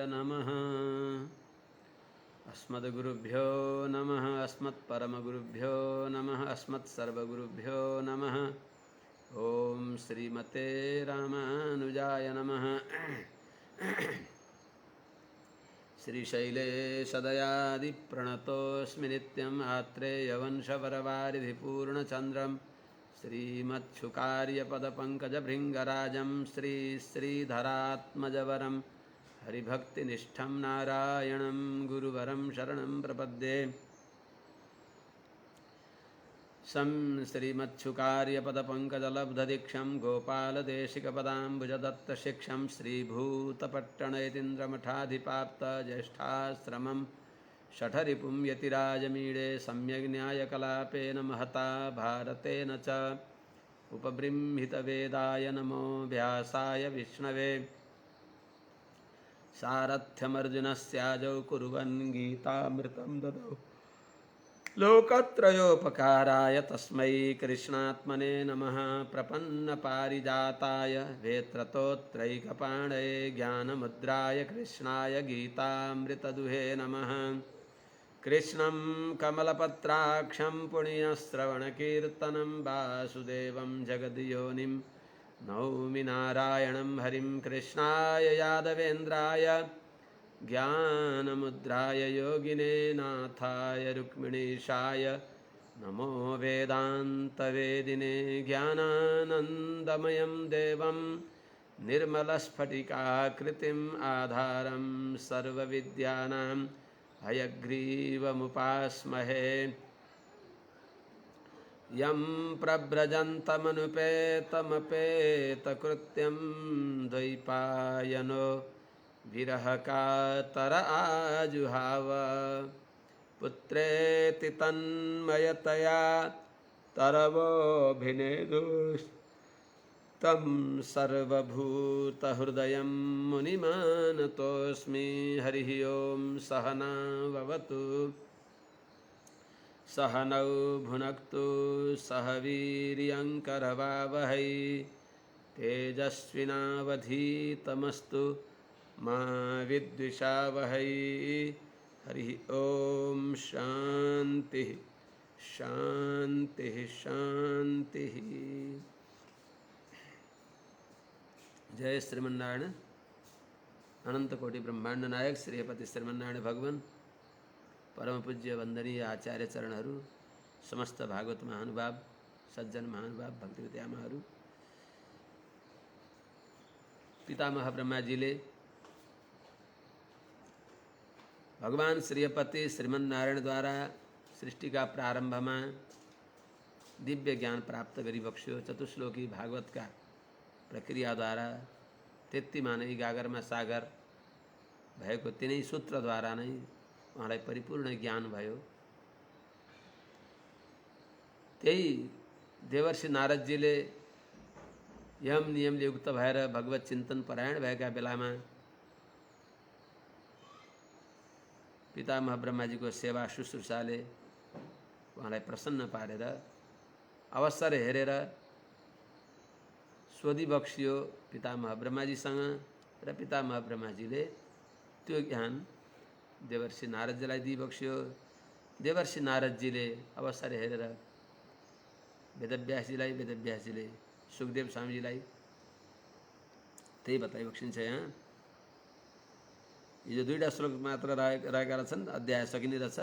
नमः। अस्मद्गुरुभ्यो नमः। अस्मत्परमगुरुभ्यो नमः। अस्मत्सर्वगुरुभ्यो नमः। ओम श्रीमते रामानुजाय नमः। श्रीशैलेशदयादिप्रणतोऽस्मि नित्यम् आत्रेयवंशपरवारिधिपूर्णचन्द्रं श्रीमत्सुकार्यपदपङ्कजभृङ्गराजं श्रीधरात्मजवरं हरिभक्तिनिष्ठं नारायणं गुरुवरं शरणं प्रपद्ये। श्रीमत्सुकार्यपदपङ्कजलब्धदीक्षं गोपालदेशिकपदाम्बुजदत्तशिक्षं श्रीभूतपट्टणयतीन्द्रमठाधिपाप्तज्येष्ठाश्रमं शठरिपुं यतिराजमीडे सम्यग्न्यायकलापेन महता भारतेन च उपबृंहितवेदाय नमो व्यासाय विष्णवे। सारथ्यमर्जुनस्याजौ कुर्वन् गीतामृतं ददौ लोकत्रयोपकाराय तस्मै कृष्णात्मने नमः। प्रपन्नपारिजाताय वेत्रतोत्रैकपाणये ज्ञानमुद्राय कृष्णाय गीतामृतदुहे नमः। कृष्णं कमलपत्राक्षं पुण्यश्रवणकीर्तनं वासुदेवं जगद्योनिं नौमि नारायणं हरिं। कृष्णाय यादवेन्द्राय ज्ञानमुद्राय योगिने नाथाय रुक्मिणीशाय नमो वेदान्तवेदिने। ज्ञानानन्दमयं देवं निर्मलस्फटिकाकृतिम् आधारं सर्वविद्यानां हयग्रीवमुपास्महे। यं प्रव्रजन्तमनुपेतमपेतकृत्यं द्वैपायनो विरहकातर आजुहाव। पुत्रेति तन्मयतया तरवोऽभिनेदुस्तं सर्वभूतहृदयं मुनिमानतोऽस्मि। हरिः ओं सहना भवतु सहनौ भुनक्तु सह वीर्यङ्करवावहै तेजस्विनावधीतमस्तु मा विद्विषावहै। हरि ओम शांति शांति शांति। जय श्रीमन्नारायण अनंत कोटि ब्रह्मांड नायक श्रीपति श्रीमन्नारायण भगवान परम पूज्य वंदनीय आचार्य चरणहरू, समस्त भागवत महानुभाव सज्जन महानुभाव भक्तिविद्यामाहरू। पितामह ब्रह्माजीले भगवान श्रीपति श्रीमन्नारायण द्वारा सृष्टि का प्रारंभ में दिव्य ज्ञान प्राप्त गरी बक्स्यो। चतुश्लोकी भागवत का प्रक्रिया द्वारा तेत्ती माने गागर में सागर भएको तिनै सूत्र द्वारा नै उहाँलाई परिपूर्ण ज्ञान भयो। त्यही देवर्षि नारदजीले यम नियमले युक्त भएर भगवत चिन्तन परायण भएका बेलामा पितामह ब्रह्माजीको सेवा शुश्रूषाले उहाँलाई प्रसन्न पारेर अवसर हेरेर सोधी बक्सियो पितामह ब्रह्माजीसँग। र पितामह ब्रह्माजीले त्यो ज्ञान देवर्षि नारदजीलाई दिई बक्सियो। देवर्षि नारदजीले अवसर हेरेर वेदव्यासजीलाई, वेदव्यासजीले सुखदेव स्वामीजीलाई त्यही बताइ बक्सिन्छ। यहाँ यो दुईटा श्लोक मात्र रहेका रहेछन्, अध्याय सकिने रहेछ,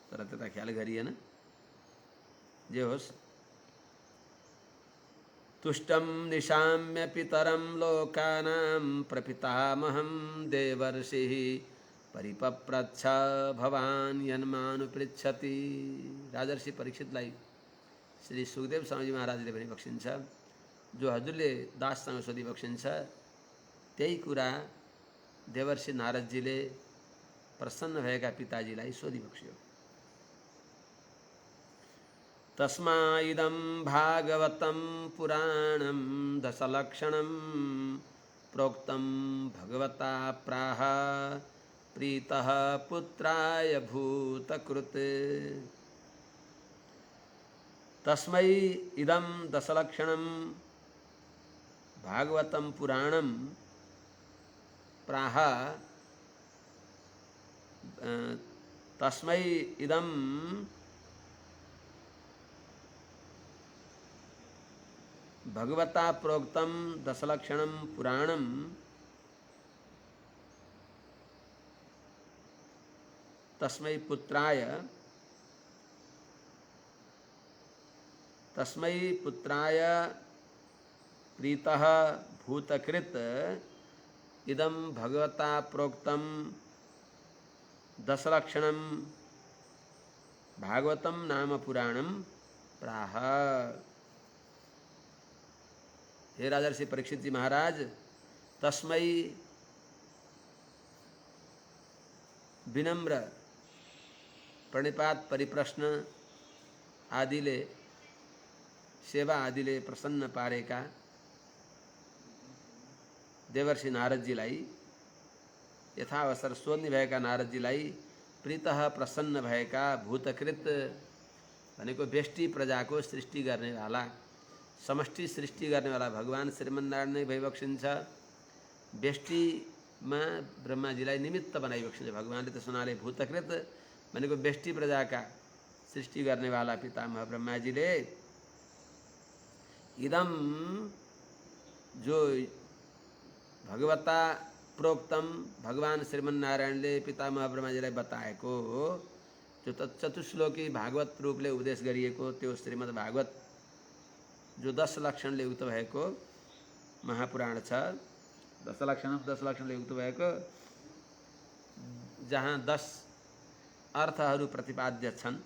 तर त्यता ख्याल गरिएन। जे होस्, तुष्टं निशाम्य पितरं लोकानां प्रपितामहं देवर्षिः परिपप्रच्छ भवान् यन्मानुपृच्छति। राजर्षि परीक्षितलाई श्री सुखदेव स्वामीजी महाराजले पनि बक्सिन्छ, जो हजुरले दाससँग सोधी बक्सिन्छ त्यही कुरा देवर्षि नारदजीले प्रसन्न भएका पिताजीलाई सोधी बक्स्यो। तस्मा इदं भागवतं पुराणं दशलक्षणं प्रोक्तं भगवता प्राह प्रीतः पुत्राय भूतकृत। तस्मै इदं दशलक्षणं भागवतं पुराणं प्राह तस्मै इदं भगवता प्रोक्तं दशलक्षणं पुराणं तस्मै पुत्राय प्रीतः भूतकृत इदं भगवता प्रोक्तं दशलक्षणं भागवतं नाम पुराणं प्राह। हे राजर्षि परीक्षित जी महाराज, तस्मै विनम्र प्रणिपात परिप्रश्न आदिले सेवा आदिले प्रसन्न पारेका देवर्षि नारदजीलाई यथावसर सोध्ने भएका नारदजीलाई प्रीतः प्रसन्न भएका भूतकृत भनेको व्यष्टि प्रजाको सृष्टि गर्नेवाला समष्टि सृष्टि गर्नेवाला भगवान श्रीमन्नारायण नै भइबक्सिन्छ। व्यष्टिमा ब्रह्माजीलाई निमित्त बनाइबक्सिन्छ। भगवानले त सुनाले भूतकृत भनेको व्यष्टि प्रजाका सृष्टि गर्नेवाला पितामह ब्रह्माजीले इदम जो भगवता प्रोक्तम भगवान श्रीमन्नारायणले पितामह ब्रह्माजीलाई बताएको जो चतुश्लोकी भागवत रूपले उपदेश गरिएको त्यो श्रीमद् भागवत जो 10 लक्षणले युक्त भएको महापुराण छ। 10 लक्षणले युक्त भएको जहाँ 10 अर्थहरू प्रतिपाद्य छन्,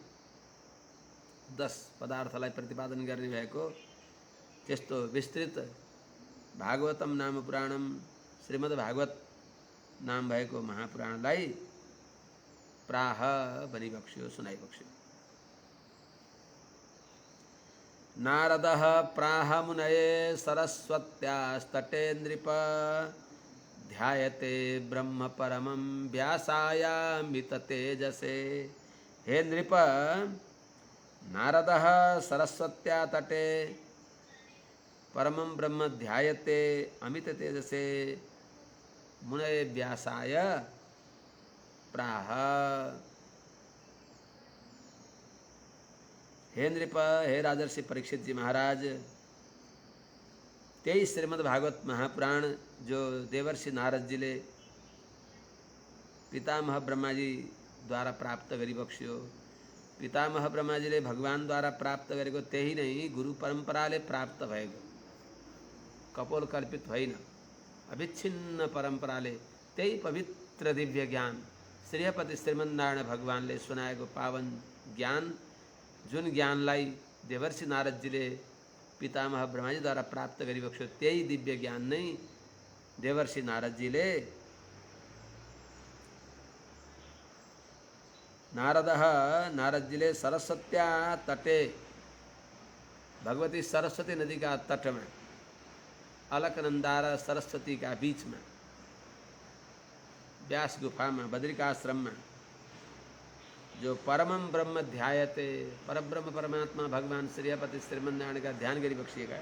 10 पदार्थलाई प्रतिपादन गर्ने भएको त्यस्तो विस्तृत भागवतम नाम पुराणम श्रीमद् भागवत नाम भएको महापुराणलाई प्राह भनिबक्स्यो, सुनाइबक्स्यो। नारदः प्राह मुनये सरस्वत्यास्तटे नृप ध्यायते ब्रह्म परमं व्यासायामित तेजसे। हे नृप, नारदः सरस्वत्या तटे परमं ब्रह्म ध्यायते अमित तेजसे मुनये व्यासाय प्राह। हे नृप, हे राजर्षि परीक्षित जी महाराज, 23 श्रीमद् भागवत महापुराण जो देवर्षि नारद जीले पितामह ब्रह्माजी द्वारा प्राप्त गरिबक्स्यो। पितामह ब्रह्माजीले भगवान द्वारा प्राप्त गरेको त्यही नै गुरु परम्पराले प्राप्त भएको, कपोल कल्पित होइन, अविच्छिन्न परम्पराले त्यही पवित्र दिव्य ज्ञान श्रीपति श्रीमन्नारायण भगवानले सुनाएको पावन ज्ञान, जुन ज्ञानलाई देवर्षि नारदजीले पितामह ब्रह्माजीद्वारा प्राप्त गरिबक्स्यो त्यही दिव्य ज्ञान नै देवर्षि नारदजीले नारदजीले सरस्वत्या तटे भगवती सरस्वती नदी का तट में अलकनंदा र सरस्वती का बीच में व्यास गुफा में बद्रिकाश्रम में जो परमं ब्रह्म ध्यायते परब्रह्म परमात्मा भगवान श्रीपति श्रीमन्नारायण का ध्यान गरिबक्सिएका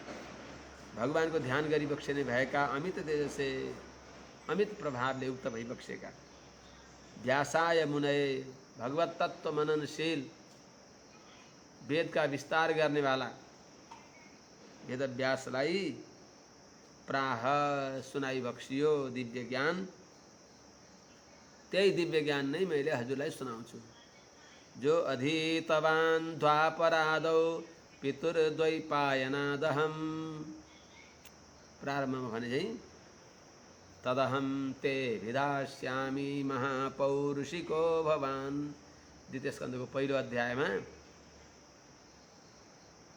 भगवान को ध्यान गरिबक्सिने भएका अमित तेजसे अमित प्रभावले युक्त भइबक्सिएका व्यासाय मुनये भगवत तत्व मननशील वेद का विस्तार गर्ने वाला वेद व्यासलाई प्राह सुनाइबक्सियो दिव्य ज्ञान। त्यही दिव्य ज्ञान नै मैले हजुरलाई सुनाउँछु। जो अधीतवान् द्वापरादौ पितुर्द्वैपायनादहम्, प्रारम्भमा भने चाहिँ तदहं ते विधास्यामि महापौरुषिको भवान्, द्वितीय स्कन्धको पहिलो अध्यायमा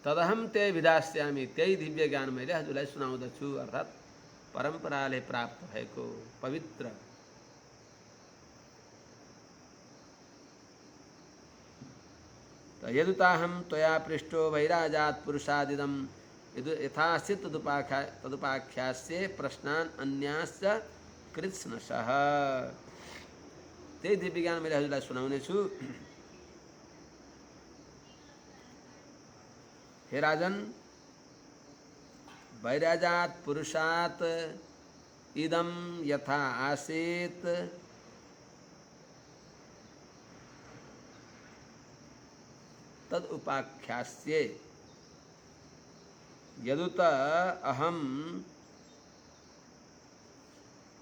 तदहं ते विधास्यामि, त्यही दिव्य ज्ञान मैले हजुरलाई सुनाउँदछु, अर्थात् परम्पराले प्राप्त भएको पवित्र यदुताहं त्वया पृष्ठो वैराजात् पुरुषादिदं यथास्ति तदुपाख्यास्ये प्रश्नान् अन्याश्च कृत्स्नशः। त्यही दिव्य ज्ञान मैले हजुरलाई सुनाउने छु। हे राजन, वैराजात् पुरुषात् इदं यथा आसीत् तद उपाख्यास्ये यदुत अहम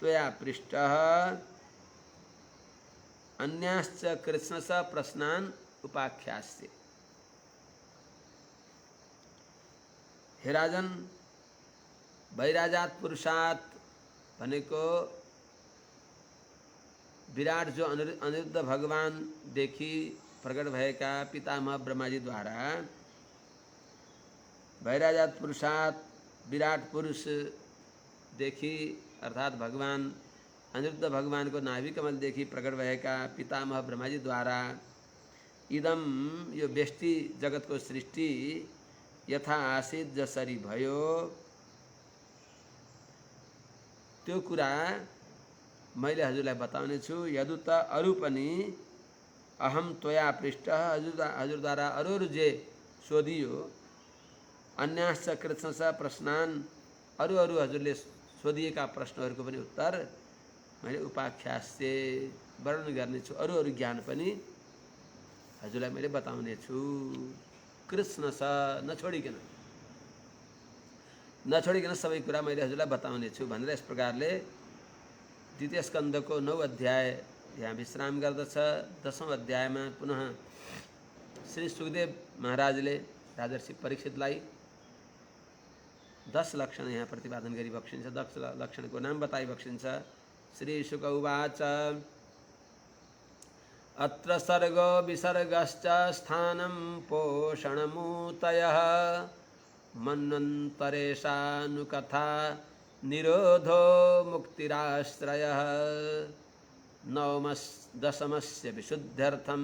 त्वया पृष्टः अन्याश्च कृष्णस प्रश्नान उपाख्यास्ये। हे राजन, वैराजात पुरुषात भनेको विराट जो अनिरुद्ध भगवान देखि प्रकट भएका पितामह ब्रह्माजी द्वारा वैराजात पुरुषात विराट पुरुष देखि अर्थात भगवान अनिरुद्ध भगवान को नाभि कमल देखि प्रकट भएका पितामह ब्रह्माजी द्वारा इदम यो व्यष्टि जगत को सृष्टि यथा आसीत जसरी भयो त्यो कुरा मैले हजुरलाई बताउने छु। यदुत अरु पनि अहम त्वया पृष्ठ हजुरद्वारा अरू जे सोधियो अन्याश्च कृष्णस प्रश्नान अरू हजुरले सोधिएका प्रश्नहरूको पनि उत्तर मैले उपाख्यास्ये वर्णन गर्नेछु। अरू ज्ञान पनि हजुरलाई मैले बताउने छु। कृष्ण स नछोडिकन सबै कुरा मैले हजुरलाई बताउने छु भनेर यस प्रकारले द्वितीय स्कन्धको 9 अध्याय यहाँ विश्राम गर्दछ। 10औं अध्यायमा पुनः श्री सुखदेव महाराजले राजर्षि परीक्षितलाई 10 लक्षण यहाँ प्रतिपादन गरी बक्सिन्छ। 10 लक्षणको नाम बताई बक्सिन्छ। श्री शुक उवाच अत्र सर्गो विसर्गश्च स्थानं पोषणमूतयः मन्वन्तरेशानुकथा निरोधो मुक्तिराश्रयः दशमस्य विशुद्ध्यर्थं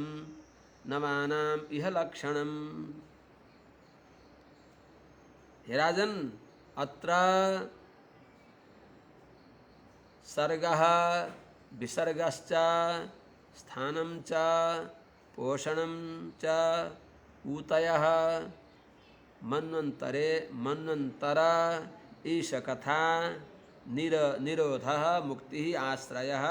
नवानाम् इह लक्षणम्। हे राजन, अत्र सर्गः विसर्गश्च स्थानं च पोषणं च ऊतयः मन्वन्तर ईश कथा निरोधः मुक्तिः आश्रयः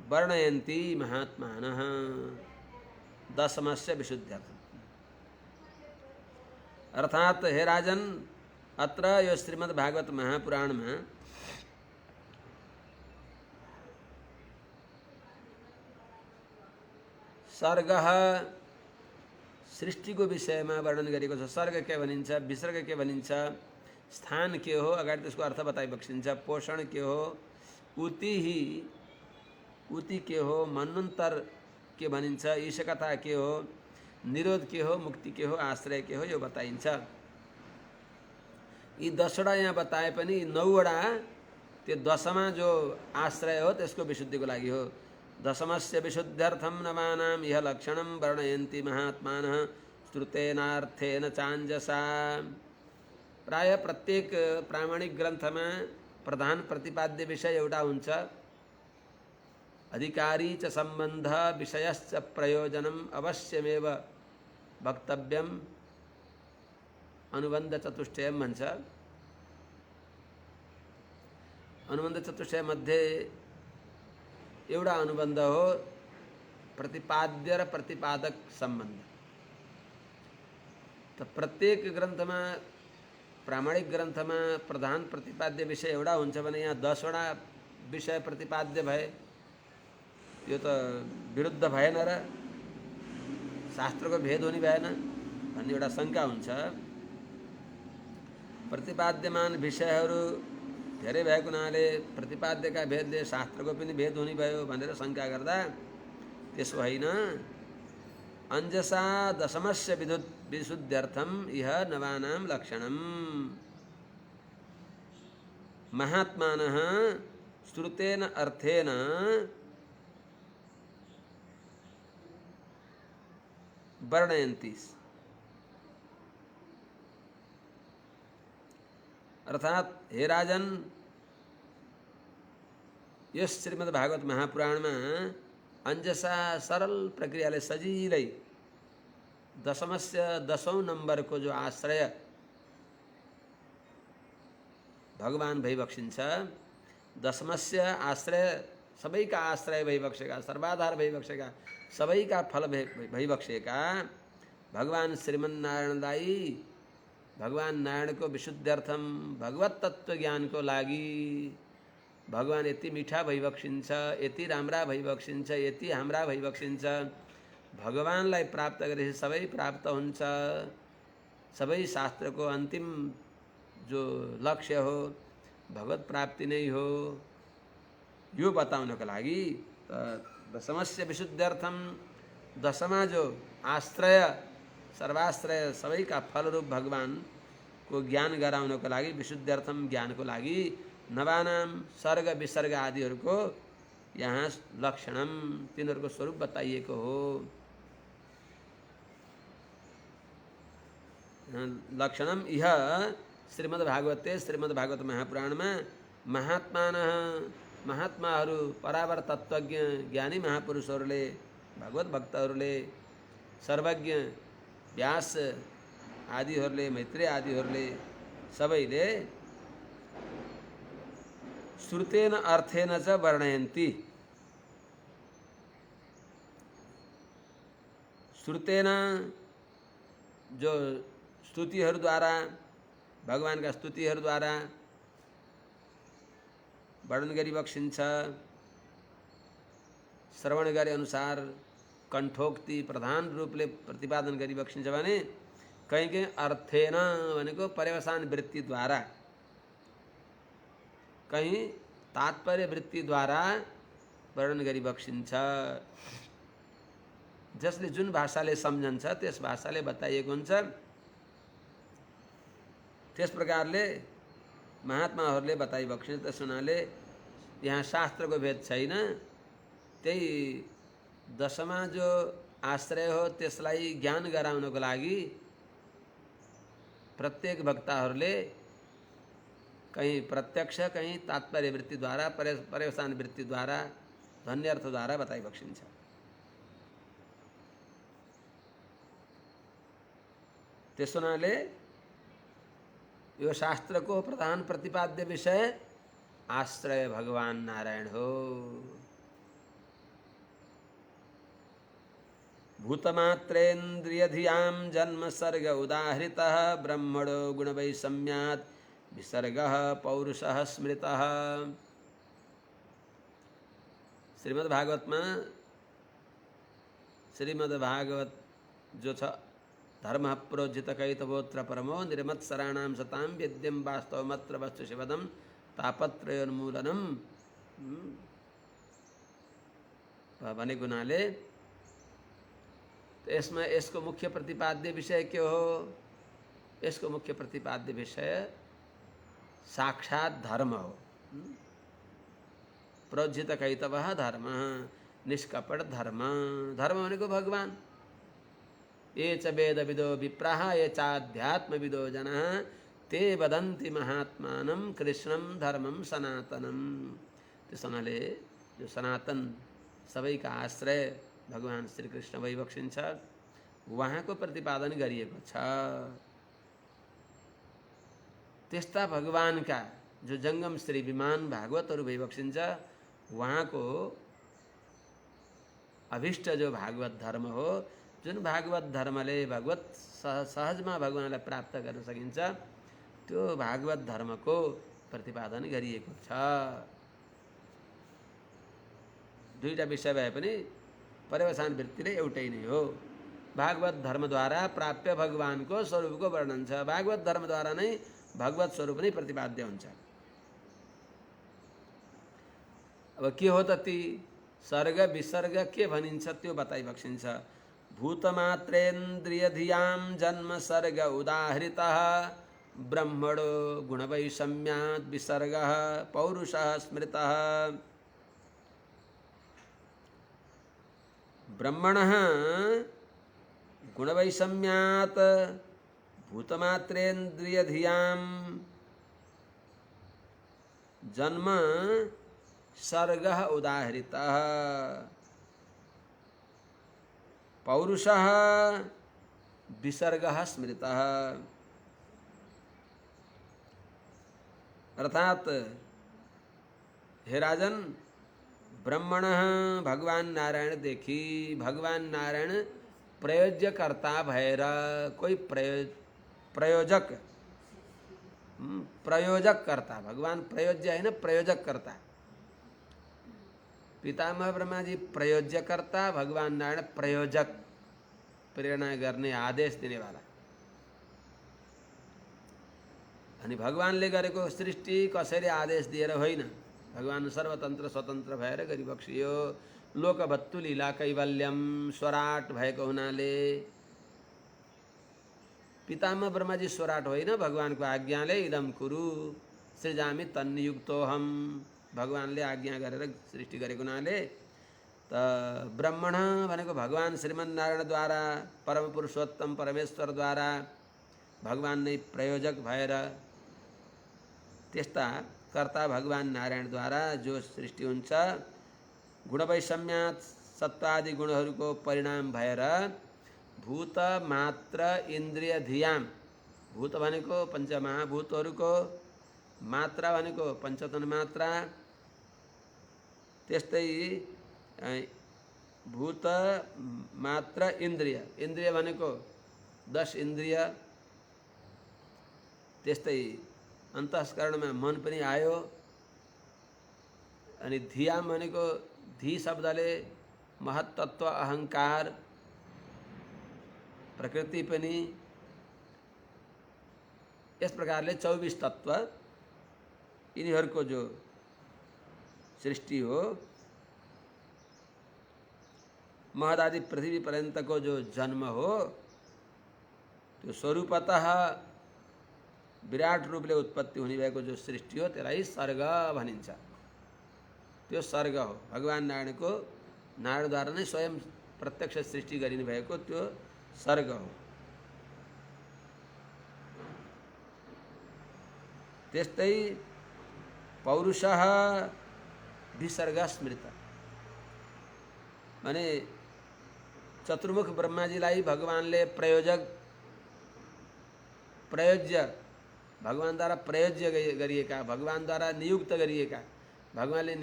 वर्णयन्ति महात्मानः। दशमस्य विशुद्ध्यर्थम्। अर्थात हे राजन, अत्र यो श्रीमद् भागवत महापुराण में सर्ग सृष्टि को विषय में वर्णन गरेको छ। सर्ग के भनिन्छ, विसर्ग के भनिन्छ, स्थान के हो, अगाडि त्यसको अर्थ बताइ बक्सिन्छ, पोषण के हो, उति के हो, मन्वन्तर के भनिन्छ, ईशकथा के हो, निरोध के हो, मुक्ति के हो, आश्रय के हो, यो बताइन्छ। यी 10वटा यहाँ बताए पनि 9वटा त्यो 10मा जो आश्रय हो त्यसको विशुद्धिको लागि हो। दशमस्य विशुद्ध्यर्थं नवानाम् इह लक्षणं वर्णयन्ति महात्मानः श्रुतेनार्थेन चाञ्जसा। प्राय प्रत्येक प्रामाणिक ग्रन्थमा प्रधान प्रतिपाद्य विषय एउटा हुन्छ। अधिकारी च सम्बन्ध विषयश्च प्रयोजनम् अवश्यमेव वक्तव्यम् अनुबन्ध चतुष्टयम भन्छ। अनुबन्ध चतुष्टय मध्ये एउटा अनुबन्ध हो प्रतिपाद्य र प्रतिपादक सम्बन्ध। त प्रत्येक ग्रन्थमा प्रामाणिक ग्रन्थमा प्रधान प्रतिपाद्य विषय एउटा हुन्छ भने यहाँ 10वटा विषय प्रतिपाद्य भए यो त विरुद्ध भएन र शास्त्रको भेद हुने भएन भन्ने एउटा शंका हुन्छ। प्रतिपाद्यमान विषयहरू धेरै भएको हुनाले प्रतिपाद्यका भेदले शास्त्रको पनि भेद हुने भयो भनेर शंका गर्दा त्यसो होइन। अंजसा दशमस्य विशुद्ध्यर्थम इह नवानां लक्षणम् महात्मानः श्रुतेन अर्थेन वर्णयन्ति। अर्थात हे राजन, यस श्रीमद् भागवत महापुराण में अंजसा सरल प्रक्रियाले सजिलै 10औं नंबर को जो आश्रय भगवान भइबक्सिन्छ। 10मस्य आश्रय सबै का आश्रय भई बक्सेगा, सर्वाधार भई बक्सेगा, सबै का फल भई बक्सेगा भगवान श्रीमन नारायण दाई भगवान नारायण को विशुद्ध्यर्थम भगवत तत्व ज्ञान को लागि भगवान यति मीठा भइबक्सिन्छ, यति राम्रा भइबक्सिन्छ, यति हाम्रा भइबक्सिन्छ। भगवानलाई प्राप्त गरेपछि सबै प्राप्त हुन्छ। सबै शास्त्रको अन्तिम जो लक्ष्य हो भगवत प्राप्ति नै हो। यो बताउनको लागि दशमस्य विशुद्ध्यर्थम, दशमा जो आश्रय सर्वाश्रय सबैका फलरूप भगवान को ज्ञान गराउनको लागि विशुद्ध्यर्थम ज्ञानको लागि नवानाम सर्ग विसर्ग आदिहरूको यहाँ लक्षणम तिनीहरूको स्वरूप बताइएको हो। लक्षणम इह श्रीमद्भागवते श्रीमद्भागवत महापुराणमा महात्मानः महात्माहरू परावर तत्त्वज्ञ ज्ञानी महापुरुषहरूले भगवत भक्तहरूले सर्वज्ञ व्यास आदिहरूले मैत्रेय आदिहरूले सबैले श्रुतेन अर्थेन च वर्णयन्ति। श्रुतेन जो स्तुतिहरूद्वारा भगवानका स्तुतिहरूद्वारा वर्णन गरिबक्सिन्छ। श्रवण गरे अनुसार कण्ठोक्ति प्रधान रूपले प्रतिपादन गरिबक्सिन्छ भने कहीँ कहीँ अर्थेन भनेको पर्यवसान वृत्तिद्वारा, कहीं तात्पर्य वृत्तिद्वारा वर्णन गरिबक्सिन्छ। जसले जुन भाषाले सम्झन्छ त्यस भाषाले बताइएको हुन्छ। त्यस प्रकारले महात्माहरूले बताइबक्सिन्छ। त्यस हुनाले यहाँ शास्त्रको भेद छैन। त्यही दशमा जो आश्रय हो त्यसलाई ज्ञान गराउनको लागि प्रत्येक वक्ताहरूले कहीं प्रत्यक्ष कहीं तात्पर्य वृत्तिद्वारा पर्यवसान वृत्तिद्वारा ध्वन्यर्थद्वारा बताइबक्सिन्छ। त्यस हुनाले यो शास्त्रको प्रधान प्रतिपाद्य विषय आश्रय भगवान नारायण हो। भूतमात्रेन्द्रियधियां जन्म सर्ग उदाहृतः ब्रह्मणो गुणवैषम्यात् विसर्गः पौरुषः स्मृतः। श्रीमद्भागवत जो छ धर्म प्रोज्झित कैतवोत्र परमो निर्मत्सराणां सतां वेद्यं वास्तवमत्र वस्तु शिवदं तापत्रयोन्मूलनम भनेको हुनाले यसमा यसको मुख्य प्रतिपाद्य विषय के हो? यसको मुख्य प्रतिपाद्य विषय साक्षात धर्म हो। प्रोज्झित कैतवः धर्म, निष्कपट धर्म। धर्म भनेको भगवान। ये च वेदविदो विप्राः ये चाध्यात्मविदो जनाः ते वदन्ति महात्मानं कृष्णं धर्मं सनातनम। त्यस हुनाले जो सनातन सबैका आश्रय भगवान श्री कृष्ण भइबक्सिन्छ, उहाँको प्रतिपादन गरिएको छ। त्यस्ता भगवानका जो जंगम श्री विमान भागवतहरू भइबक्सिन्छ, उहाँको अभिष्ट जो भागवत धर्म हो, जुन भागवत धर्मले भगवत सहजमा भगवानलाई प्राप्त गर्न सकिन्छ, त्यो भागवत धर्मको प्रतिपादन गरिएको छ। दुईटा विषय भए पनि पर्यवसान वृत्तिले एउटै नै हो। भागवत धर्मद्वारा प्राप्य भगवानको स्वरूपको वर्णन छ। भागवत धर्मद्वारा नै भगवत स्वरूप नै प्रतिपाद्य हुन्छ। अब के हो त ती सर्ग विसर्ग के भनिन्छ त्यो बताइबक्सिन्छ। भूतमात्रेन्द्रियधियां जन्म सर्ग उदाहृतः ब्रह्मणो गुणवैषम्यात् विसर्गः पौरुषः स्मृतः। ब्रह्मणः गुणवैषम्यात् भूतमात्रेन्द्रियधियां जन्म सर्गः उदाहृतः पौरुषः विसर्गः स्मृतः। अर्थात हे राजन, ब्रह्मण भगवान नारायण देखी भगवान नारायण प्रयोज्य करता भैर कोई प्रयोजक प्रयोजक करता भगवान प्रयोज्य है ना प्रयोजक करता पितामह ब्रह्मा जी प्रयोज्य करता भगवान नारायण प्रयोजक प्रेरणा करने आदेश देने वाला अनि भगवानले गरेको सृष्टि कसैले आदेश दिएर होइन भगवान सर्वतन्त्र स्वतन्त्र भएर गरिबक्सियो लोकभत्तु लीला कैवल्यम स्वराट भएको हुनाले पितामह ब्रह्माजी स्वराट होइन भगवानको आज्ञाले इदम कुरु सृजामि तन्नियुक्तोहम भगवानले आज्ञा गरेर सृष्टि गरेको हुनाले त ब्रह्मण भनेको भगवान श्रीमन्नारायणद्वारा परम पुरुषोत्तम परमेश्वरद्वारा भगवान नै प्रयोजक भएर त्यस्ता कर्ता भगवान नारायणद्वारा जो सृष्टि हुन्छ गुणवैषम्यात् सत्वादि गुणहरूको परिणाम भएर भूत मात्र इन्द्रिय धियाम भूत भनेको पञ्चमहाभूतहरूको मात्रा भनेको पञ्चतन मात्रा त्यस्तै भूत मात्र इन्द्रिय इन्द्रिय भनेको 10 इन्द्रिय त्यस्तै अन्तःस्करणमा मन पनि आयो अनि धियाम भनेको धी शब्दले महत्तत्व अहंकार प्रकृति पनि यस प्रकारले 24 तत्व यिनीहरूको जो सृष्टि हो महदादि पृथ्वी पर्यन्तको जो जन्म हो त्यो स्वरूपतः विराट रूपले उत्पत्ति हुने भएको जो सृष्टि हो त्यसलाई सर्ग भनिन्छ त्यो सर्ग हो भगवान नारायणको नारायणद्वारा नै स्वयं प्रत्यक्ष सृष्टि गरिने भएको त्यो सर्ग हो त्यस्तै पौरुषः विसर्ग स्मृत माने चतुर्मुख ब्रह्माजीलाई भगवानले प्रयोज्य भगवानद्वारा प्रयोज्य गरिएका भगवानद्वारा नियुक्त गरिएका भगवानले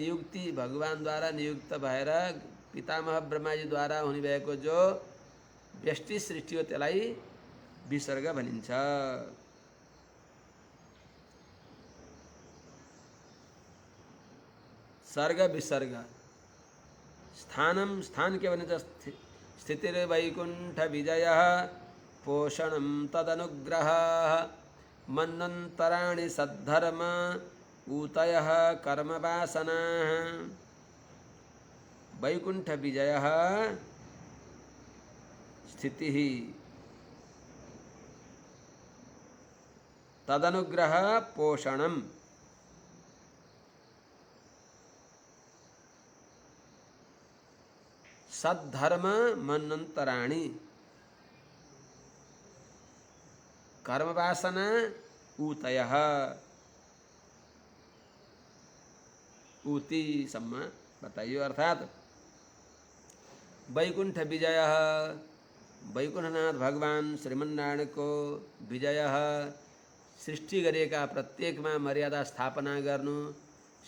भगवानद्वारा नियुक्त भएर पितामह ब्रह्माजीद्वारा हुने भएको जो व्यष्टि सृष्टि हो त्यसलाई विसर्ग भनिन्छ सर्ग विसर्ग स्थानम स्थान के भनिन्छ स्थितिर्वैकुण्ठ विजयः पोषणं तदनुग्रहः मन्वन्तराणि सद्धर्म ऊतयः कर्मवासनाः वैकुण्ठ विजयः स्थितिः तदनुग्रह पोषणम् सद्धर्म मन्वन्तराणि कर्मवासना ऊतयः ऊति सम्मा बताइए अर्थात वैकुंठ विजय वैकुंठनाथ भगवान श्रीमन्नारायण को विजय सृष्टि गरेका प्रत्येकमा मर्यादा स्थापना गर्नु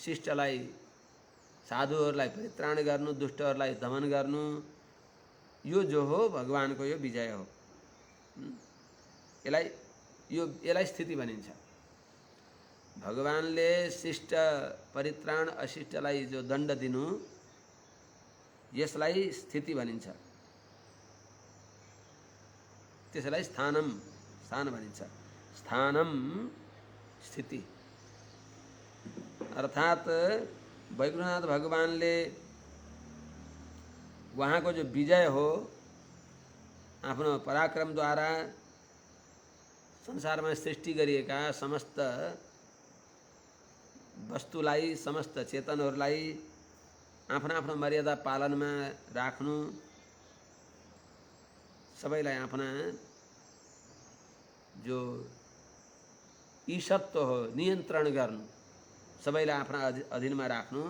शिष्टलाई साधुहरूलाई परित्राण गर्नु दुष्टहरूलाई दमन गर्नु यो जो हो भगवानको यो विजय हो यसलाई स्थिति भनिन्छ भगवानले शिष्ट परित्राण अशिष्टलाई जो दण्ड दिनु यसलाई स्थिति भनिन्छ त्यसलाई स्थान भनिन्छ स्थानम स्थिति अर्थात वैकुण्ठनाथ भगवानले वहाँको जो विजय हो आफ्नो पराक्रमद्वारा संसारमा सृष्टि गरिएका समस्त वस्तुलाई समस्त चेतनहरूलाई आफ्नो आफ्नो मर्यादा पालनमा राख्नु सबैलाई आफ्ना जो ईशत्व हो नियन्त्रण गर्नु सबैलाई आफ्ना अधीनमा राख्नु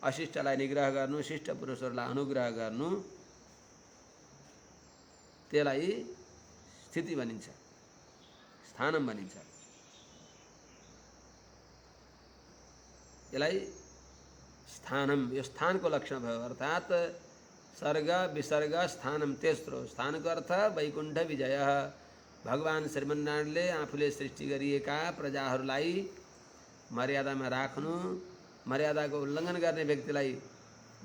अशिष्टलाई निग्रह गर्नु शिष्ट पुरुषहरूलाई अनुग्रह गर्नु त्यसलाई स्थिति भनिन्छ स्थानम भनिन्छ यसलाई स्थानम, यो स्थानको लक्षण भयो। अर्थात् सर्ग विसर्ग स्थानम तेस्रो। स्थानको अर्थ वैकुण्ठ विजय। भगवान श्रीमन्नारायणले आफूले सृष्टि गरिएका प्रजाहरूलाई मर्यादामा राख्नु, मर्यादाको उल्लङ्घन गर्ने व्यक्तिलाई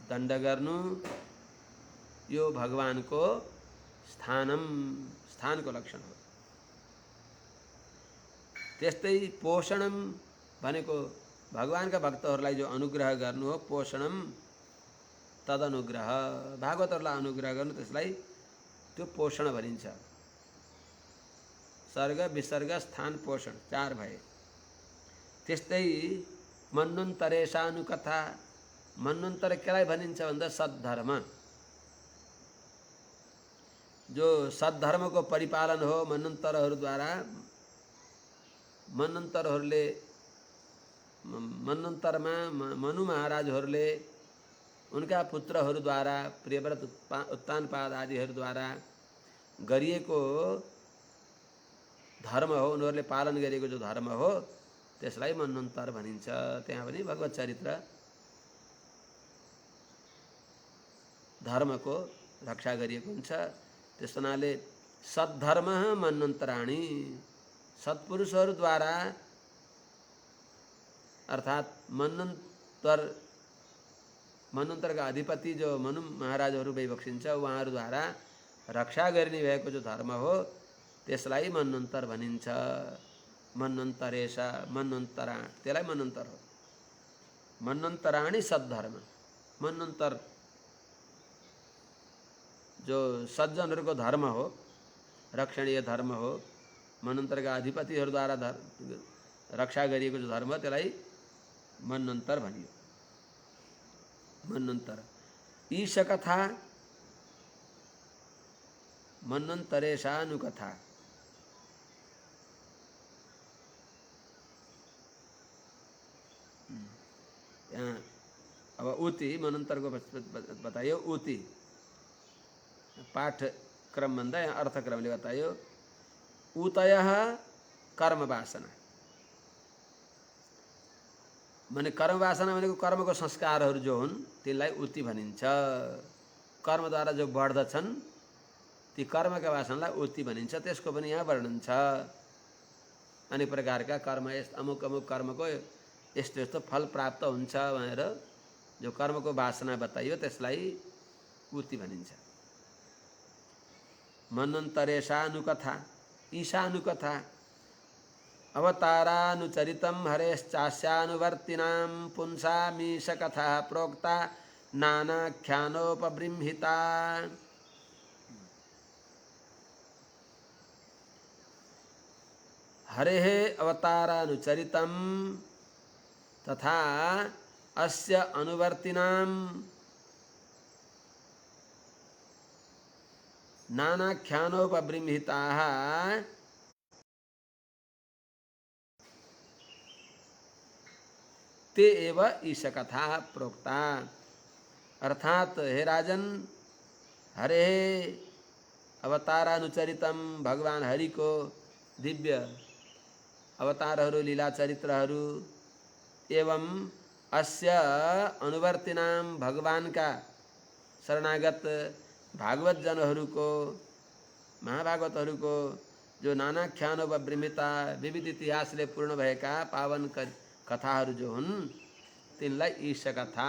दण्ड गर्नु, यो भगवानको स्थानम, स्थानको लक्षण हो। त्यस्तै पोषणम भनेको भगवानका भक्तहरूलाई जो अनुग्रह गर्नु हो, पोषणम तदनुग्रह, भागवतहरूलाई अनुग्रह गर्नु, त्यसलाई त्यो पोषण भनिन्छ। सर्ग विसर्ग स्थान पोषण चार भए। त्यस्तै मन्वन्तरेशानुकथा, मन्वन्तर केलाई भनिन्छ भन्दा सद्धर्म, जो सद्धर्मको परिपालन हो मन्वन्तरहरूद्वारा। मन्वन्तरहरूले मन्वन्तरमा मनु महाराजहरूले उनका पुत्रहरूद्वारा प्रियव्रत उत्तानपाद आदिहरूद्वारा गरिएको धर्म हो, उनीहरूले पालन गरेको जो धर्म हो त्यसलाई मन्वन्तर भनिन्छ। त्यहाँ पनि भगवत चरित्र धर्मको रक्षा गरिएको हुन्छ। त्यस हुनाले सद्धर्म मन्वन्तराणी, सत्पुरुषहरूद्वारा अर्थात् मन्वन्तरका अधिपति जो मनु महाराजहरू वैबक्षिन्छ, उहाँहरूद्वारा रक्षा गरिने भएको जो धर्म हो त्यसलाई मन्वन्तर भनिन्छ। मन्वन्तरेशा, मन्वन्तरा, त्यसलाई मन्वन्तर हो। मन्वन्तराणी सद्धर्म, मन्वन्तर जो सज्जनहरूको धर्म हो, रक्षणीय धर्म हो, मन्वन्तरका अधिपतिहरूद्वारा रक्षा गरिएको जो धर्म, त्यसलाई मन्वन्तर भनियो। मन्वन्तर ईश कथा, मन्वन्तरेशानुकथा। यहाँ अब उति मन्वन्तर को बताइयो। उति पाठक्रम भन्दा यहाँ अर्थक्रमले बताइयो। उतयः कर्म वासना, माने कर्म वासना भनेको कर्मको संस्कारहरू जो हुन् तिनलाई उति भनिन्छ। कर्मद्वारा जो बढ्दछन् ती कर्मका वासनालाई उति भनिन्छ। त्यसको पनि यहाँ वर्णन छ। अनेक प्रकारका कर्म, अमुक अमुक कर्मको यस्तो यस्तो फल प्राप्त हुन्छ भनेर जो कर्मको वासना बताइयो त्यसलाई उति भनिन्छ। मन्वन्तरेशानुकथा, ईशानुकथा। अवतारानुचरितं हरेश्चास्यानुवर्तिनां पुंसामीश कथा प्रोक्ता नानाख्यानोपबृंहिता। हरेः अवतारानुचरितं तथा अस्य अनुवर्तिनां नानाख्यानोपबृंहिताः ते एव ईश कथा प्रोक्ता। अर्थात हे राजन, हरे अवतारानुचरितम, भगवान हरि को दिव्य अवतारहरू, लीला चरित्रहरू, एवं अस्य अनुवर्तिनाम, भगवान का शरणागत भागवत जनहरूको, महाभागवतहरूको जो नानाख्यानोपबृंहिता, विविध इतिहासले पूर्ण भएका पावन कथाहरू जो हुन् तिनलाई ईश कथा,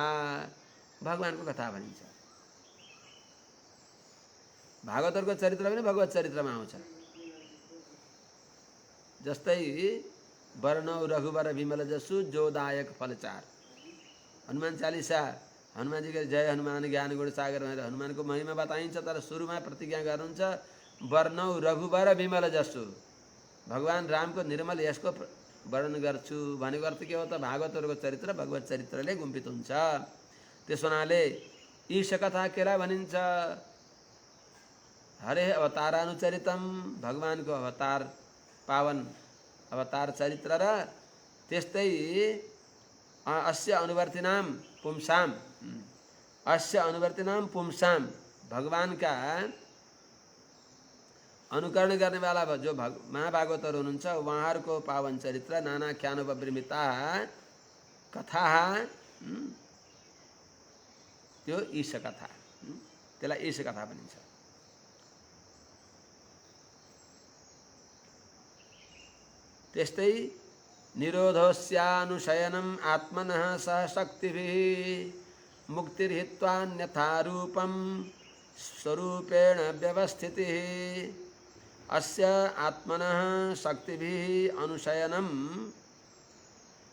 भगवानको कथा भनिन्छ। भागवतहरूको चरित्र पनि भगवत चरित्रमा आउँछ। जस्तै वर्णौ रघुवर विमल जसु जोदायक फलचार, हनुमान चालीसा, हनुमान जी के जय हनुमान ज्ञान गुण सागर भनेर हनुमानको महिमा बताइन्छ। तर सुरुमा प्रतिज्ञा गर्नुहुन्छ वर्णौ रघुवर विमल जसु, भगवान रामको निर्मल यशको वर्णन गर्छु भनेको अर्थ के हो त? भागवतहरूको चरित्र भगवत चरित्रले गुम्पित हुन्छ। त्यस हुनाले ईश कथा केलाई भनिन्छ? हरे अवतारानुचरितम, भगवानको अवतार, पावन अवतार चरित्र र त्यस्तै अस्य अनुवर्तिनाम पुंसाम, अस्य अनुवर्तिनाम पुंसाम, भगवानका अनुकरण गर्नेवाला जो महाभागवतहरू हुनुहुन्छ उहाँहरूको पावन चरित्र, नानाख्यानोपबृंहिता कथा, त्यो ईश कथा, त्यसलाई ईश कथा भनिन्छ। त्यस्तै निरोधस्यानुशयनम् आत्मनः सह शक्तिभिः मुक्तिर्हित्वान्यथा रूपं स्वरूपेण व्यवस्थितिः। अस्य आत्मनः शक्तिभिः अनुशयनं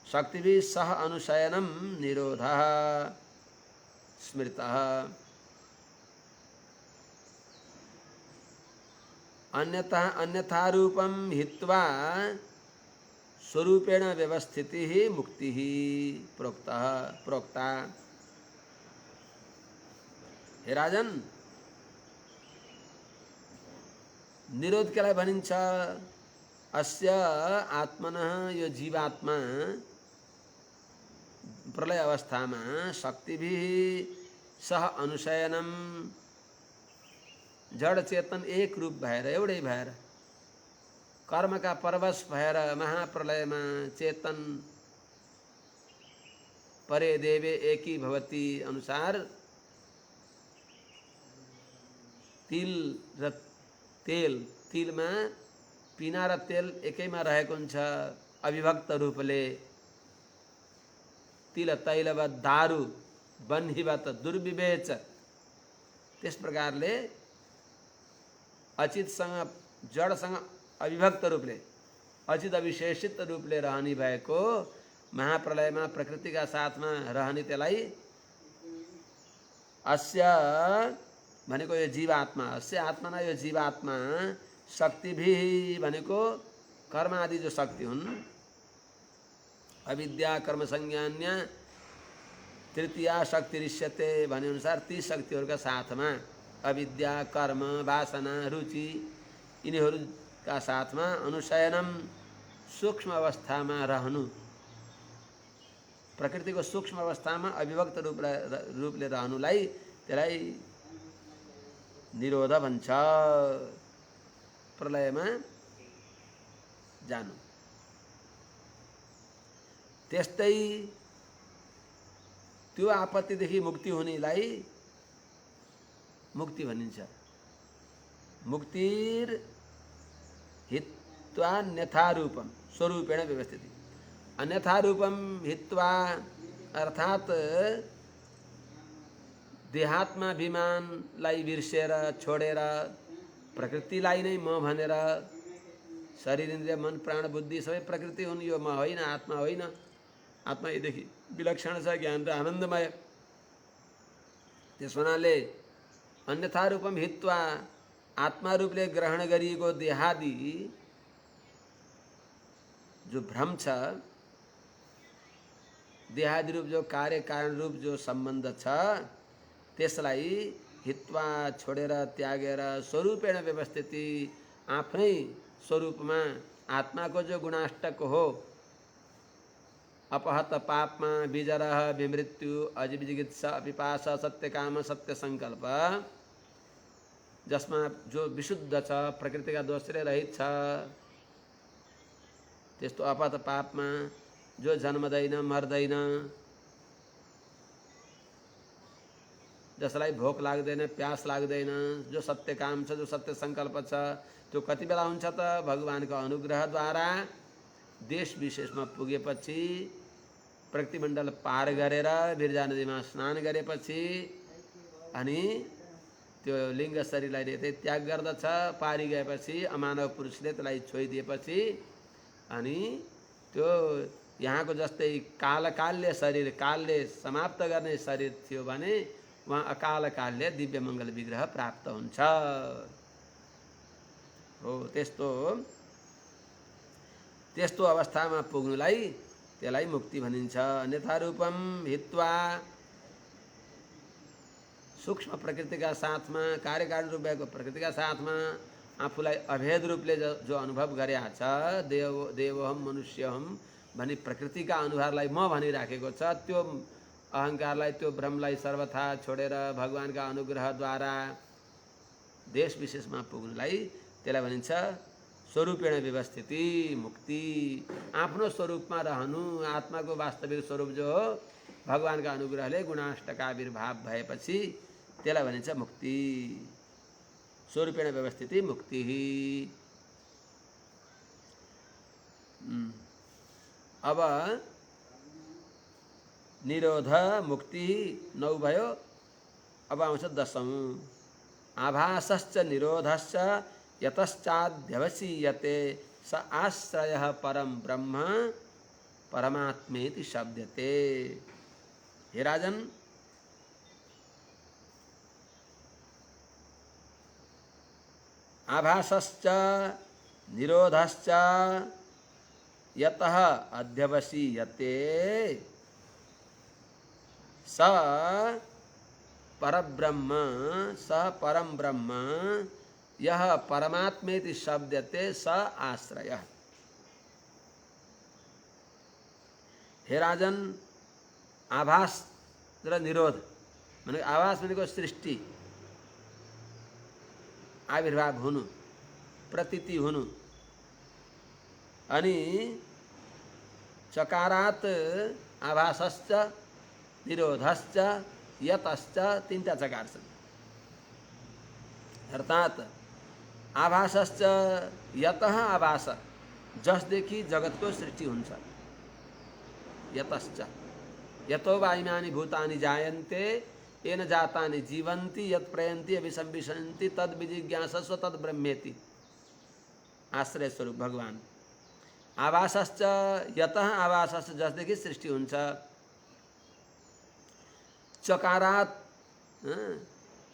शक्तिभिः सह अनुशयनं निरोधः स्मृतः। अन्यथा रूपं हित्वा स्वरूपेण व्यवस्थितिः मुक्तिः प्रोक्ता। हे राजन, निरोध केलाई भनिन्छ? अस्य आत्मनः, यो जीवात्मा प्रलय अवस्थामा शक्तिभिः सह अनुशयनम, जड चेतन एक रूप भएर, एउटै भएर, कर्मका परवश भएर महाप्रलयमा चेतन परे देवे एकी भवती अनुसार तिल र तेल, तिलमा पिना र तेल एकैमा रहेको हुन्छ अविभक्त रूपले। तिल तैलवत् दारु बन्हीवत् दुर्विवेच। त्यस प्रकारले अचितसँग, जडसँग अविभक्त रूपले, अचित अविशेषित रूपले रहने भएको महाप्रलयमा प्रकृतिका साथमा रहने, त्यसलाई अस्य भनेको यो जीवात्मा, अस्य आत्मा न, यो जीवात्मा शक्तिभिः भनेको कर्म आदि जो शक्ति हुन्, अविद्या कर्म संज्ञान्य तृतीया शक्ति ऋष्यते भने अनुसार ती शक्तिहरूका साथमा अविद्या कर्म वासना रुचि यिनीहरूका साथमा अनुशयनम, सूक्ष्म अवस्थामा रहनु, प्रकृतिको सूक्ष्म अवस्थामा अविभक्त रूपले रहनुलाई त्यसलाई निरोध भन्छ। प्रलयमा जानु। त्यस्तै त्यो आपत्तिदेखि मुक्ति हुनेलाई मुक्ति भनिन्छ। मुक्तिर हित्वा अन्यथा रूपम स्वरूपेण व्यवस्थिति। अन्यथा रूपम हित्वा अर्थात् देहात्माभिमानलाई बिर्सेर छोडेर प्रकृतिलाई नै म भनेर, शरीर इन्द्रिय मन प्राण बुद्धि सबै प्रकृति हुन्, यो म होइन, आत्मा होइन, आत्मा यदेखि विलक्षण छ, ज्ञान र आनन्दमय। त्यस हुनाले अन्यथा रूपम हित्वा, आत्मा रूपले ग्रहण गरिएको देहादि जो भ्रम छ, देहादि रूप जो कार्य कारण रूप जो सम्बन्ध छ, त्यसलाई हित्वा छोडेर त्यागेर स्वरूपेण व्यवस्थिति, आफ्नै स्वरूपमा आत्माको जो गुणाष्टक हो, अपहत पापमा विजरह विमृत्यु अजिविजिगित्सा अपिपासा सत्यकाम सत्य संकल्प, जसमा जो विशुद्ध छ, प्रकृतिका दोषले रहित छ, त्यस्तो अपहत पापमा जो जन्मदैन मर्दैन, जसलाई भोक लाग्दैन प्यास लाग्दैन, जो सत्य काम छ, जो सत्य संकल्प छ, त्यो कति बेला हुन्छ त? भगवानको अनुग्रहद्वारा देश विशेषमा पुगेपछि, प्रकृतिमण्डल पार गरेर बिरजा नदीमा स्नान गरेपछि, अनि त्यो लिङ्ग शरीरलाई त्यही त्याग गर्दछ। पारी गएपछि अमानव पुरुषले त्यसलाई छोइदिएपछि, अनि त्यो यहाँको जस्तै कालकाल्य शरीर, कालले समाप्त गर्ने शरीर थियो भने वहाँ अकाल कालले दिव्य मङ्गल विग्रह प्राप्त हुन्छ। हो, त्यस्तो अवस्थामा पुग्नुलाई त्यसलाई मुक्ति भनिन्छ। अन्यथा रूपम हित्वा, सूक्ष्म प्रकृतिका साथमा, कार्यकारण रूप भएको प्रकृतिका साथमा आफूलाई अभेद रूपले जो अनुभव गरेका छ, देवोहम मनुष्यहम भनी प्रकृतिका अनुहारलाई म भनिराखेको छ, त्यो अहङ्कारलाई, त्यो भ्रमलाई सर्वथा छोडेर भगवानका अनुग्रहद्वारा देश विशेषमा पुग्नुलाई त्यसलाई भनिन्छ स्वरूपेण व्यवस्थिति, मुक्ति। आफ्नो स्वरूपमा रहनु, आत्माको वास्तविक स्वरूप जो हो भगवानका अनुग्रहले गुणाष्टका आविर्भाव भएपछि त्यसलाई भनिन्छ मुक्ति। स्वरूपेण व्यवस्थिति मुक्ति। अब निरोध मुक्ति 9 भयो। अब आउँछ 10औं। आभासश्च निरोधश्च यतश्चाध्यवसीयते स आश्रयः परम ब्रह्म परमात्मेति शब्दते। हे राजन, आभासश्च निरोधश्च यतः अध्यवसीयते स परब्रह्म स परम ब्रह्म यह परमात्मेति शब्दते स आश्रयः। हे राजन, आभास र निरोध माने आभास भनेको सृष्टि आविर्भाव हुनु, प्रतीति हुनु, अनि चकारात आभासश्च निरोधश्च यतश्च तीनटा चकार छन्। अर्थात आभासश्च यतः आभास जसदेखि जगतको सृष्टि हुन्छ। यतश्च यतो वा इमानि भूतानि जायन्ते येन जातानि जीवन्ति यत् प्रयन्ति अभिसंविशन्ति तद् विजिज्ञासस्व तद् ब्रह्मेति। आश्रय स्वरूप भगवान। आभासश्च यतः आभासश्च जसदेखि सृष्टि हुन्छ। चकारात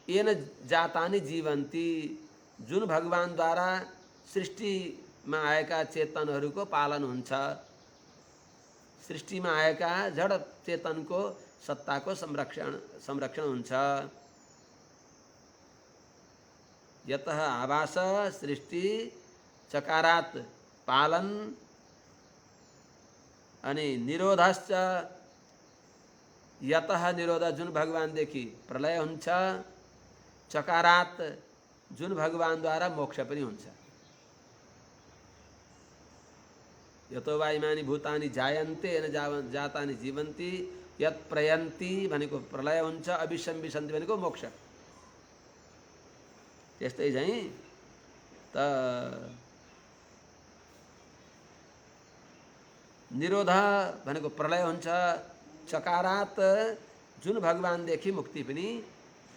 येन जातानि जीवन्ति जुन भगवानद्वारा सृष्टिमा आएका चेतनहरूको पालन हुन्छ। सृष्टिमा आएका जड चेतनको सत्ताको संरक्षण हुन्छ। यतः आभास सृष्टि, चकारात पालन, अनि निरोधश्च यतः निरोध जुन भगवानदेखि प्रलय हुन्छ। चकारात जुन भगवानद्वारा मोक्ष पनि हुन्छ। यतो वा इमानि भूतानि जायन्ते येन जातानि जीवन्ति यत् प्रयन्ति भनेको प्रलय हुन्छ, अभिसंविशन्ति भनेको मोक्ष। त्यस्तै चाहिँ त निरोध भनेको प्रलय हुन्छ। चकारात जुन भगवानदेखि मुक्ति पनि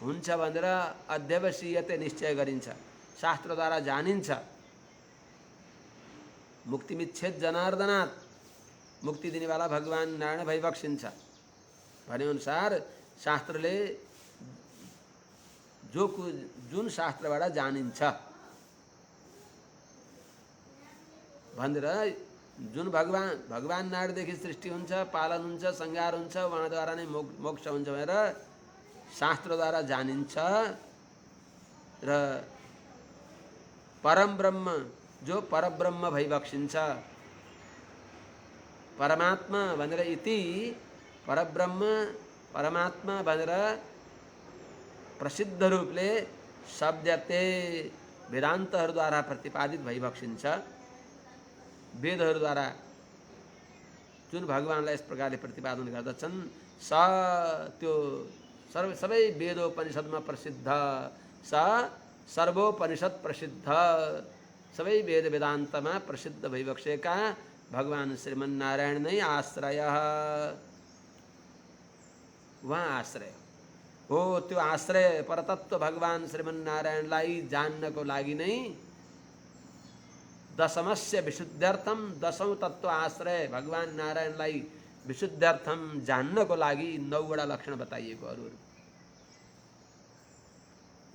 हुन्छ भनेर अध्यवसीयते निश्चय गरिन्छ, शास्त्रद्वारा जानिन्छ। मुक्तिमिच्छेद जनार्दनात्, मुक्ति दिनेवाला भगवान नारायण भइबक्सिन्छ भनेअनुसार शास्त्रले जुन शास्त्रबाट जानिन्छ भनेर जुन भगवान नारायणदेखि सृष्टि हुन्छ, पालन हुन्छ, संहार हुन्छ, उहाँद्वारा नै मोक्ष हुन्छ भनेर शास्त्रद्वारा जानिन्छ। र परम ब्रह्म जो परब्रह्म भइबक्सिन्छ, परमात्मा भनेर इति परब्रह्म परमात्मा भनेर प्रसिद्ध रूपले शब्दते वेदान्तहरूद्वारा प्रतिपादित भइबक्सिन्छ। वेदहरूद्वारा जुन भगवानलाई यस प्रकारले प्रतिपादन गर्दछन् स त्यो सबै वेदोपनिषदमा प्रसिद्ध, स सर्वोपनिषद प्रसिद्ध, सबै वेद वेदान्तमा प्रसिद्ध भइबक्सेका भगवान श्रीमन्नारायण नै आश्रय। उहाँ आश्रय हो। त्यो आश्रय परतत्व भगवान श्रीमन्नारायणलाई जान्नको लागि नै दशमस्य विशुद्ध्यर्थम, 10औं तत्व आश्रय भगवान नारायणलाई विशुद्ध्यर्थम जान्नको लागि 9 वटा लक्षण बताइएको। अरू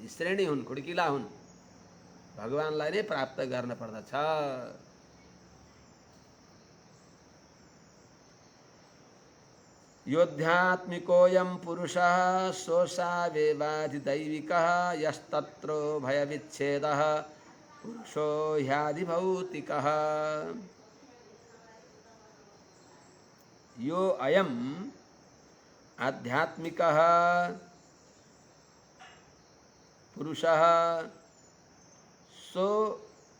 श्रेणी हुन्, खुड्किला हुन्, भगवानलाई नै प्राप्त गर्न पर्दछ। योऽध्यात्मिकोऽयं पुरुषः सोऽसावेवाधिदैविकः यस्तत्रो भयविच्छेदः पुरुषो ह्याधिभौतिकः। यो अयम् आध्यात्मिकः पुरुषः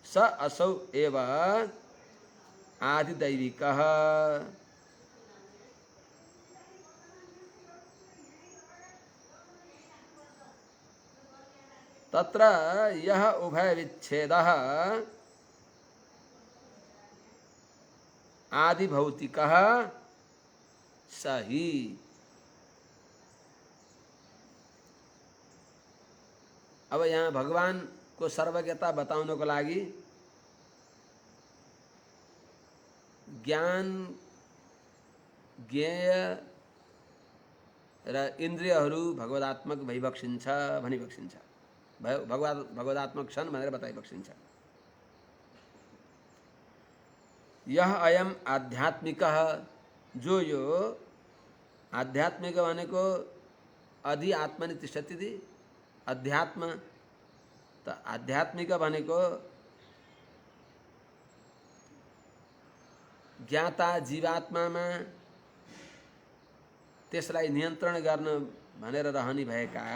स असौ एव आदिदैविकः। तत्र यह उभय विच्छेदः आदि भौतिकः सही। अब यहाँ भगवान को सर्वज्ञता बताउनको लागि ज्ञान ज्ञेय र इन्द्रियहरू भगवदात्मक भइबक्सिन्छ भनिबक्सिन्छ। भगवदात्मक छन् भनेर बताइबक्सिन्छ। यह अयम आध्यात्मिक, जो यो आध्यात्मिक भनेको अधि आत्मनि तिष्ठति दि अध्यात्म, त आध्यात्मिक भनेको ज्ञाता जीवात्मामा त्यसलाई नियन्त्रण गर्न भनेर रहने भएका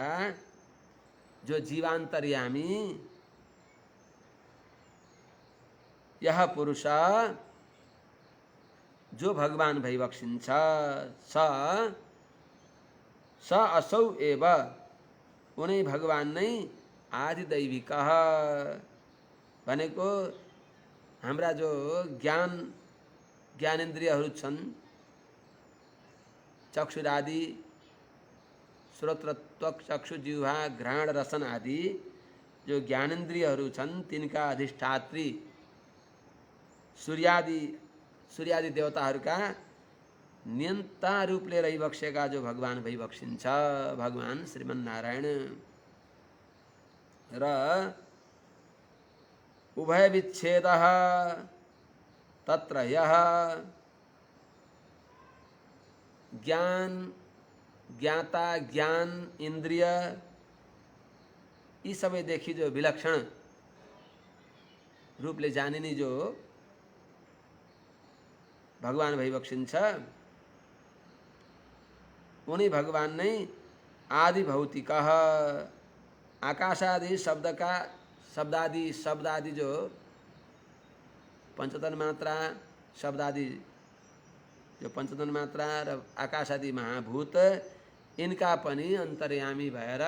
जो जीवान्तर्यामी यह पुरुष जो भगवान भइबक्सिन्छ स असौ एव, उनै भगवान नै आदिदैविक भनेको हाम्रा जो ज्ञानेन्द्रियहरू छन्, चक्षुरादि श्रोत्र त्वक चक्षु जिह्वा घ्राण रसन आदि जो ज्ञानेन्द्रियहरू छन् तिनका अधिष्ठात्री सूर्यादि देवताहरूका नियन्ता रूपले रहिबक्सेका जो भगवान भइबक्सिन्छ भगवान श्रीमन्नारायण। र उभय विच्छेदः तत्र यह ज्ञान ज्ञाता ज्ञान इन्द्रिय यी सबैदेखि जो विलक्षण रूपले जानिने जो भगवान भइबक्सिन्छ उनी भगवान नै आदि भौतिक। आकाशादि शब्दादि जो पंचतन मात्रा शब्दादि जो पंचतन मात्रा र आकाशादि महाभूत इनका पनि अन्तर्यामी भएर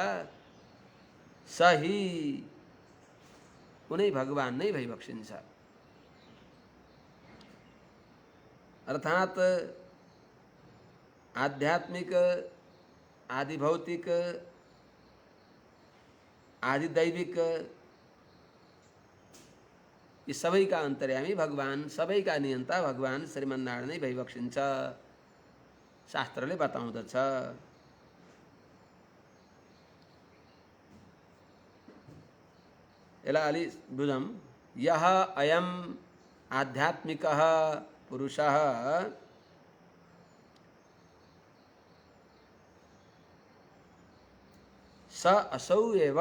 सही उनै भगवान नै भइबक्सिन्छ। अर्थात आध्यात्मिक आदि भौतिक आदि दैविक यी सबैका अन्तर्यामी भगवान, सबैका नियन्ता भगवान श्रीमन्नारायण नै भइबक्सिन्छ शास्त्रले बताउँदछ। यसलाई अलि बुझौँ। यह अयम आध्यात्मिकः पुरुषः स असौ एव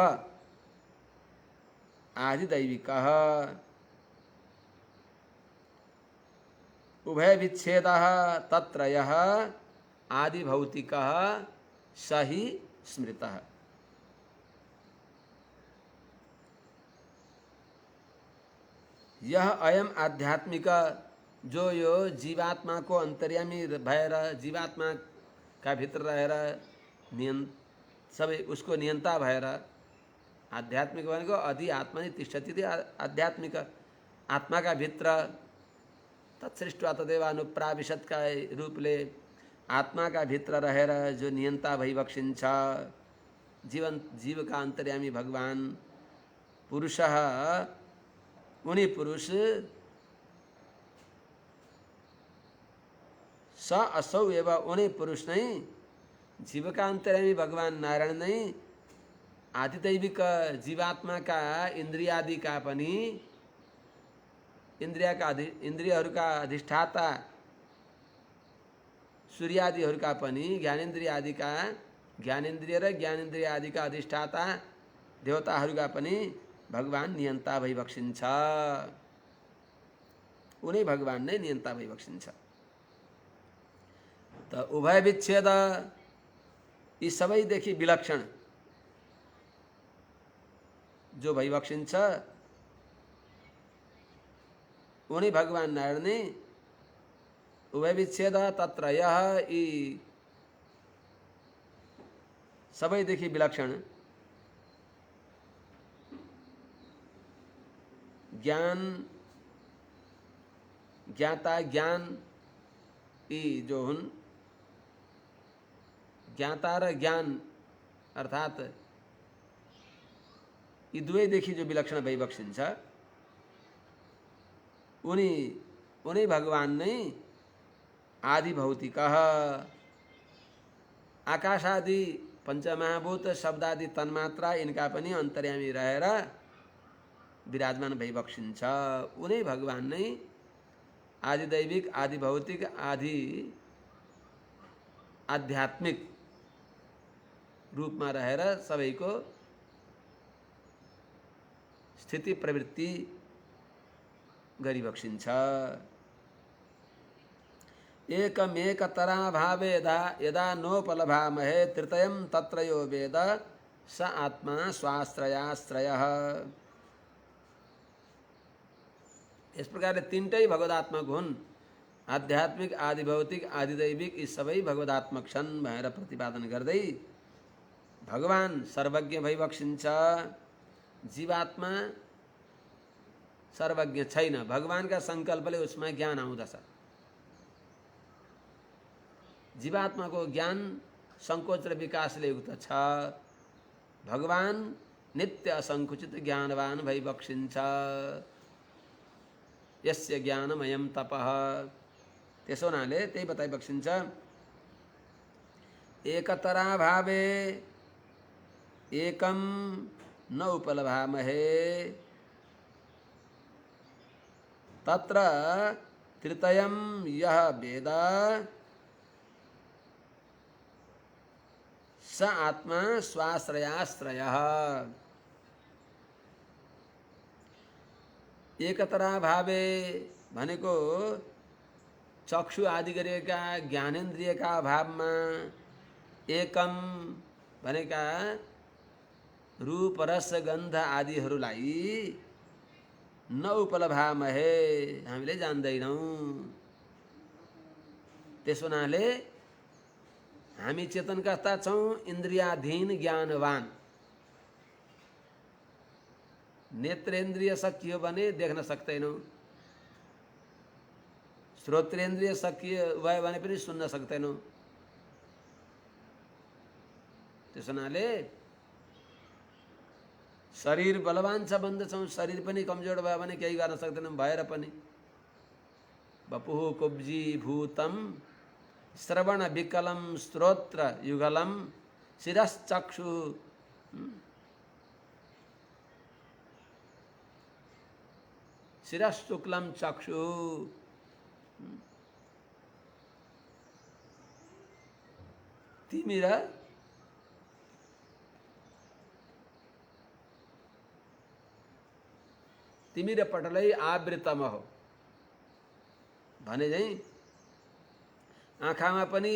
आदिदैविकः उभय विच्छेदः तत्र यः आदिभौतिकः स हि स्मृतः। यह अयम आध्यात्मिक, जो यो जीवात्मा को अंतर्यामी भएर जीवात्मा का भित्र रहेर सबै उसको नियन्ता भएर आध्यात्मिक भनेको अधि आत्मनि तिष्ठति आध्यात्मिक आत्मा का भित्र तत्सृष्ट्वा तदेव अनुप्राविशत का रूपले आत्मा का भित्र रहेर जो नियन्ता भइबक्सिन्छ जीव का अंतर्यामी भगवान पुरुषः उनी पुरुष स असौ एव उनी पुरुष नै जीव का अंतर्यामी भगवान नारायण नै आदिदैविक जीवात्मा का इंद्रियादि का पनि इंद्रियहरूका अधिष्ठाता सूर्यादिहरूका पनि ज्ञानेन्द्रिय आदिका ज्ञानेन्द्रिय र ज्ञानेन्द्रिय आदिका अधिष्ठाता देवताहरूका पनि भगवान नियन्ता भइबक्सिन्छ। उनै भगवान नै नियन्ता भइबक्सिन्छ। त उभय विच्छेद यी सबैदेखि विलक्षण जो भइबक्सिन्छ उनी भगवान नारायण नै उभय विच्छेद तत्र यह यी सबैदेखि विलक्षण ज्ञान ज्ञाता ज्ञान यी जो हुन् ज्ञाता र ज्ञान अर्थात् यी दुवैदेखि जो विलक्षण भइबक्सिन्छ उनी भगवान नै आदि भौतिक आकाश आदि पंचमहाभूत शब्दादि तन्मात्रा इनका पनि अन्तर्यामी रहेर विराजमान भइबक्सिन्छ। उनै भगवान नै आदि दैविक आदि भौतिक आदि आध्यात्मिक रूपमा रहेर सबैको स्थिति प्रवृत्ति गरिबक्सिन्छ। एकमेकतराभावे यदा नोपलभामहे तृतीयं तत्र यो वेद स आत्मा स्वाश्रयाश्रयः। इस प्रकार तीनटै भगवदात्मक हुन्। आध्यात्मिक आदि भौतिक आदि दैविक यी सबै भगवदात्मक छन् भनेर प्रतिपादन गर्दै भगवान सर्वज्ञ भइबक्सिन्छ। जीवात्मा सर्वज्ञ छैन। भगवानका संकल्पले उसमा ज्ञान आउँदछ। जीवात्माको ज्ञान संकोच र विकासले युक्त छ। भगवान नित्य असंकुचित ज्ञानवान भइबक्सिन्छ। यस्य ज्ञानमयं तपः। त्यसो हुनाले त्यही बताइबक्सिन्छ। एकतराभावे एकम न उपलभामहे तत्र तृतीयं यः वेद स आत्मा स्वाश्रयाश्रयः। एकतराभावे भनेको चक्षु आदि गरेका ज्ञानेन्द्रियका अभावमा, एकम भनेका रूप रस गन्ध आदिहरूलाई न उपलभामहे हामीले जान्दैनौँ। त्यसो हुनाले हामी चेतन कस्ता छौँ? इन्द्रियाधीन ज्ञानवान। नेत्रेन्द्रिय सकियो भने देख्न सक्दैनौँ। श्रोत्रेन्द्रिय सकियो भयो भने पनि सुन्न सक्दैनौँ। त्यसो हुनाले शरीर बलवान छ भन्दछौँ, शरीर पनि कमजोर भयो भने केही गर्न सक्दैनौँ। भएर पनि वपुः कुब्जी भूतम श्रवण विकलम श्रोत्र युगलम शिरश्चक्षु शिरशुक्लम चक्षु। तिमिर पटलै आवृतम हो भने चाहिँ आँखामा पनि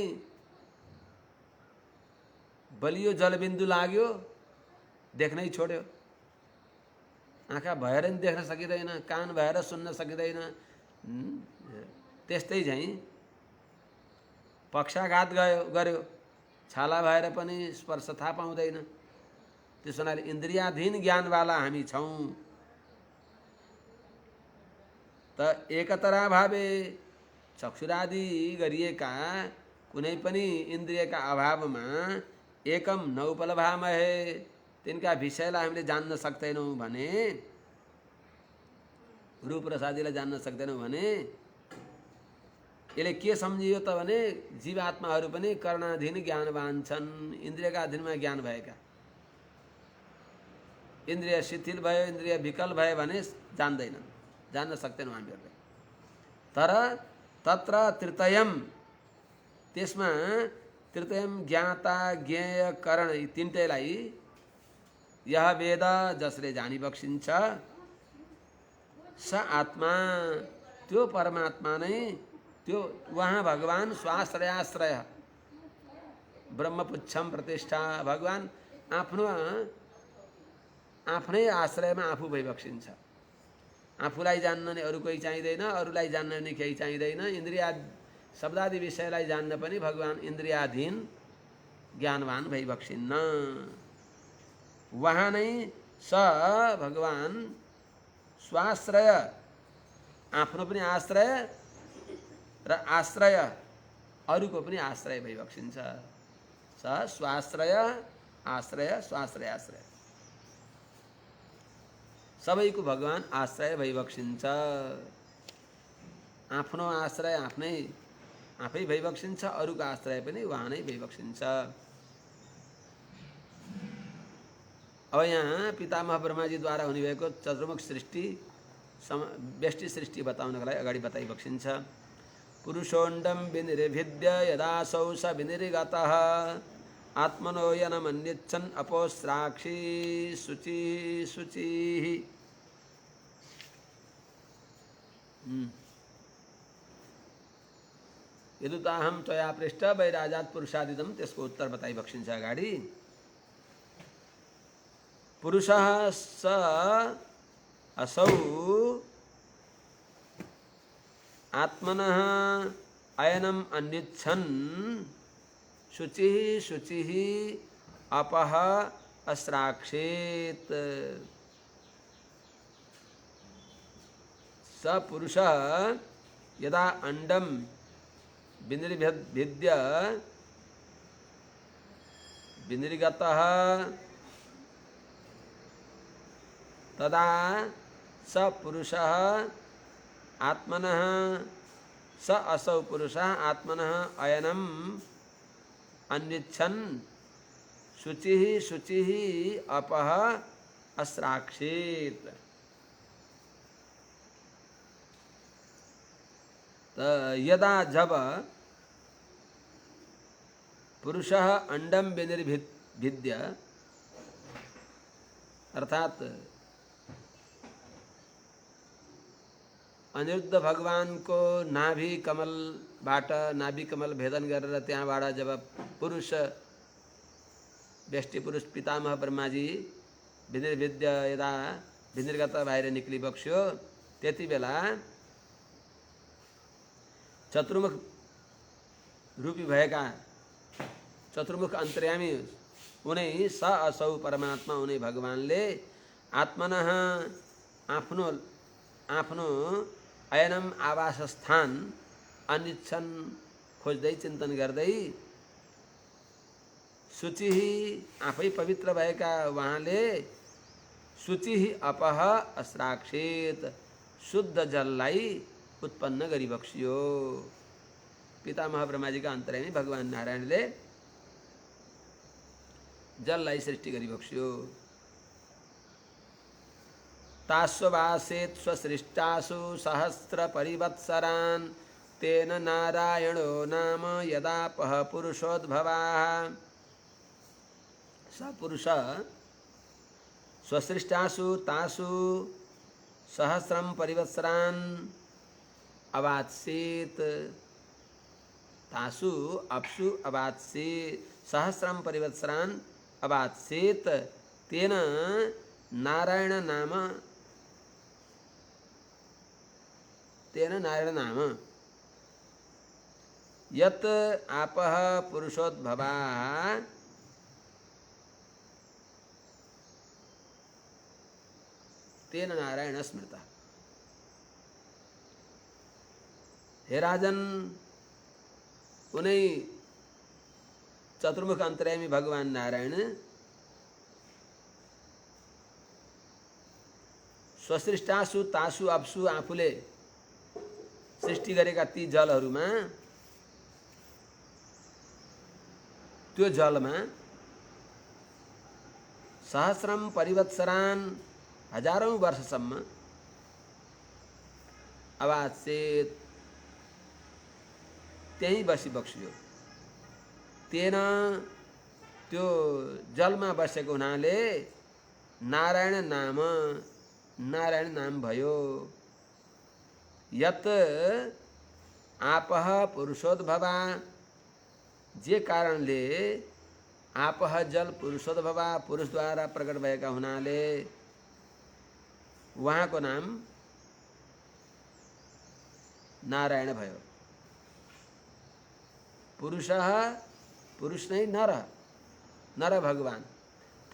बलियो जलबिन्दु लाग्यो, देख्नै छोड्यो। आँखा भएर नि देख्न सकिँदैन, कान भएर सुन्न सकिँदैन। त्यस्तै चाहिँ पक्षाघात गर्यो, छाला भएर पनि स्पर्श थाहा पाउँदैन। त्यसो हुनाले इन्द्रियाधीन ज्ञानवाला हामी छौँ। त एकतराभावे चक्षुरादि गरिएका कुनै पनि इन्द्रियका अभावमा एकम नौपलभामहे तिनका विषयलाई हामीले जान्न सक्दैनौँ भने, रूप रस आदिलाई जान्न सक्दैनौँ भने यसले के सम्झियो त भने जीवात्माहरू पनि कर्णाधीन ज्ञानवान छन्। इन्द्रियका अधीनमा ज्ञान भएका। इन्द्रिय शिथिल भयो, इन्द्रिय विकल भयो भने जान्दैनन्, जान्न सक्दैनौँ हामीहरूले। तर तत्र तृतीयम, त्यसमा तृतीयम ज्ञाता ज्ञेय करण यी तीनटैलाई यह वेद जसले जानिबक्सिन्छ स आत्मा, त्यो परमात्मा नै, त्यो वहाँ भगवान स्वाश्रयाश्रय ब्रह्मपुच्छम प्रतिष्ठा। भगवान आफ्नै आश्रयमा आफू भइबक्सिन्छ। आफूलाई जान्न नि अरू कोही चाहिँदैन, अरूलाई जान्न नि केही चाहिँदैन। इन्द्रिया शब्दादि विषयलाई जान्न पनि भगवान इन्द्रियाधीन ज्ञानवान भइबक्सिन्न। वहाँ नै स भगवान स्वाश्रय आफ्नो पनि आश्रय र आश्रय अरूको पनि आश्रय भइबक्सिन्छ। स स्वाश्रय आश्रय स्वाश्रय आश्रय सबैको भगवान आश्रय भइबक्सिन्छ। आफ्नो आश्रय आफै भइबक्सिन्छ, अरूको आश्रय पनि उहाँ नै भइबक्सिन्छ। अब यहाँ पितामह ब्रह्माजीद्वारा हुनेभएको चतुर्मुख सृष्टि व्यष्टि सृष्टि बताउनको लागि अगाडि बताइबक्सिन्छ। पुरुषोण्डं विनिर्भिद्य यदासौ स विनिर्गतः आत्मनो यनमन्यच्छन् अपोस्राक्षी शुचिः शुचिः। यदुताहं त्वया पृष्ठ वैराजात् पुरुषादिदं, त्यसको उत्तर बताइबक्सिन्छ अगाडि। पुरुषः स असौ आत्मनः अयनम् अन्विच्छन् शुचिः शुचिः अपः अस्राक्षेत्। स पुरुषः यदा अंडं विनिर्भिद्य विनिर्गतः तदा स पुरुषः आत्मनः स असौ पुरुषः आत्मनः अयनम् अन्विच्छन् शुचिः शुचिः अपः अस्राक्षेत्। यदा जब पुरुषः अंडम विनिर्भिद्य अर्थात अनिरुद्ध भगवान को नाभि कमल भेदन गरेर त्यहाँबाट जब पुरुष व्यष्टि पुरुष पितामह ब्रह्माजी विनिर्भिद्य यदा विनिर्गत बाहिर निक्लिबक्स्यो, त्यति बेला चतुर्मुख रूपी भएका चतुर्मुख अन्तर्यामी उनै स असौ परमात्मा उनै भगवानले आत्मनः आफ्नो अयनम आवास स्थान अन्विच्छन् खोज्दै चिन्तन गर्दै शुचिः आफै पवित्र भएका उहाँले शुचिः अपः अस्राक्षेत शुद्ध जललाई उत्पन्न गरिबक्सियो। पितामह ब्रह्माजीका अन्तर्यामी भगवान नारायणले जललाई सृष्टि गरिबक्स्यो। तास्ववासेत् स्वसृष्टासु सहस्र परिवत्सरान् तेन नारायणो नाम यदापः पुरुषोद्भवाः। स पुरुषः स्वसृष्टासु तासु सहस्रं परिवत्सरान् अवात्सेत्। तासु अप्सु अवात्सेत् सहस्रं परिवत्सरान् अवात्सेत् तेन नारायण नाम यत् आपः पुरुषोद्भवाः तेन नारायण स्मृतः। हे राजन, उनै चतुर्मुख अन्तर्यामी भगवान नारायण स्वसृष्टासु तासु अप्सु आफूले सृष्टि गरेका ती जलहरूमा त्यो जलमा सहस्रम परिवत्सरान् हजारौं वर्षसम्म अवात्सेत् त्यही बसिबक्स्यो। तेन त्यो जलमा बसेको हुनाले नारायण नाम भयो। यत आपः पुरुषोद्भवा, जे कारणले आपः जल पुरुषोद्भवा पुरुषद्वारा प्रकट भएका हुनाले उहाँको नाम नारायण भयो। पुरुषः पुरुष नै नर भगवान, त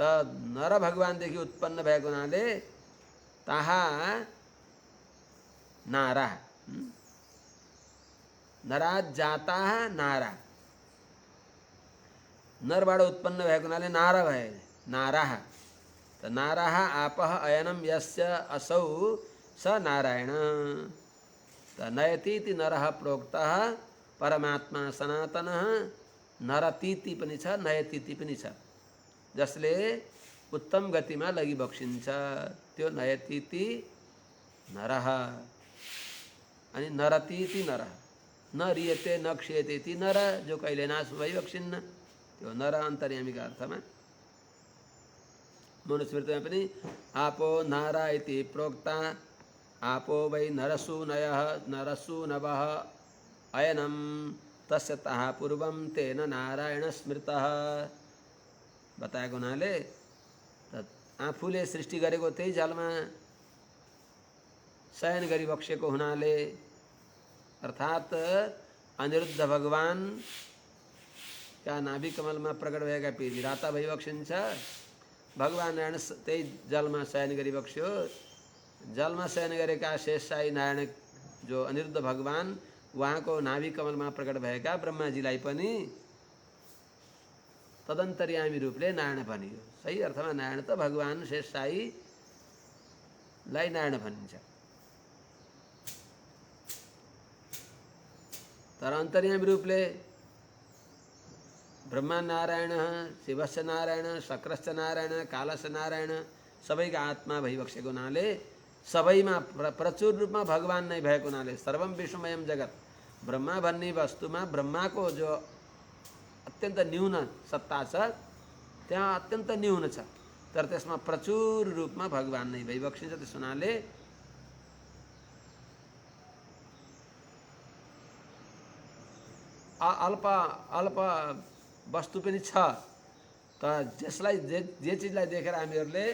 नर भगवानदेखि उत्पन्न भएको हुनाले ताहा नारा, नरात जाता नारा, नरबाट उत्पन्न भएको हुनाले नारा भए नारा। त नारा आपः अयनम यस्य असौ स नारायण। त नयतीति नरः प्रोक्तः परमात्मा सनातनः। नरतीति पनि छ, नयतीति पनि छ। जसले उत्तम गतिमा लगी बक्सिन्छ त्यो नयतीति नरः। अनि नरतीति नरः, न रियते न क्षीयते इति नर, जो कहिले नाश भइबक्सिन्न त्यो नर अन्तर्यामीका अर्थमा। मनुस्मृतिमा पनि आपो नारा इति प्रोक्ता। आपो वै नरसूनयः नरसूनवः अयनम तस्य तः पूर्वं तेन नारायण स्मृतः। बताएको हुनाले आफूले सृष्टि गरेको त्यही जलमा शयन गरी बक्सेको हुनाले, अर्थात् अनिरुद्ध भगवान का नाभि कमलमा प्रकट भएका विराता भइबक्सिन्छ। भगवान नारायण त्यही जलमा शयन गरी बक्स्यो। जलमा शयन गरेका शेषशाही नारायण जो अनिरुद्ध भगवान, उहाँको नाभि कमलमा प्रकट भएका ब्रह्माजीलाई पनि तदन्तर्यामी रूपले नारायण भनियो। सही अर्थमा नारायण त भगवान शेषशाहीलाई नारायण भनिन्छ। तर अन्तर्यामी रूपले ब्रह्मा नारायण, शिवस्य नारायण, शक्रस्य नारायण, कालस्य नारायण सबैका आत्मा भइबक्सेको हुनाले, सबैमा प्रचुर रूपमा भगवान नै भएको हुनाले सर्वम विश्वमयम जगत, ब्रह्मा भन्ने वस्तुमा ब्रह्माको जो अत्यन्त न्यून सत्ता छ त्यहाँ अत्यन्त न्यून छ, तर त्यसमा प्रचुर रूपमा भगवान नै भइबक्सिन्छ। त्यस हुनाले अल्प अल्प वस्तु पनि छ। त जसलाई जे चिजलाई देखेर हामीहरूले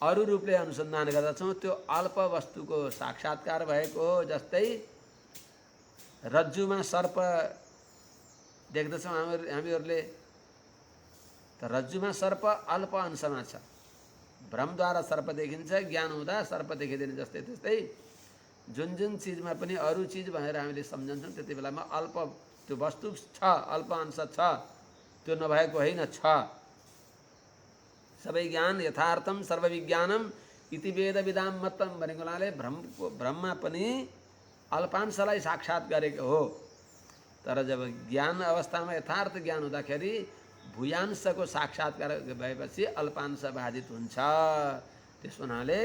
अरू रूपले अनुसन्धान गर्दछौँ त्यो अल्प वस्तुको साक्षात्कार भएको हो। जस्तै रज्जुमा सर्प देख्दछौँ हामीहरूले, त रज्जुमा सर्प अल्प अंशमा छ। भ्रमद्वारा सर्प देखिन्छ, ज्ञान हुँदा सर्प देखिँदैन। जस्तै त्यस्तै जुन जुन चिजमा पनि अरू चिज भनेर हामीले सम्झन्छौँ त्यति बेलामा अल्प त्यो वस्तु छ, अल्प अंश छ, त्यो नभएको होइन, छ। सबै ज्ञान यथार्थम सर्वविज्ञानम इति वेद विदाम मतम भनेको हुनाले ब्रह्मा पनि अल्पांशलाई साक्षात गरेको हो। तर जब ज्ञान अवस्थामा यथार्थ ज्ञान हुँदाखेरि भूयांशको साक्षात्कार भएपछि अल्पांश बाधित हुन्छ। त्यस हुनाले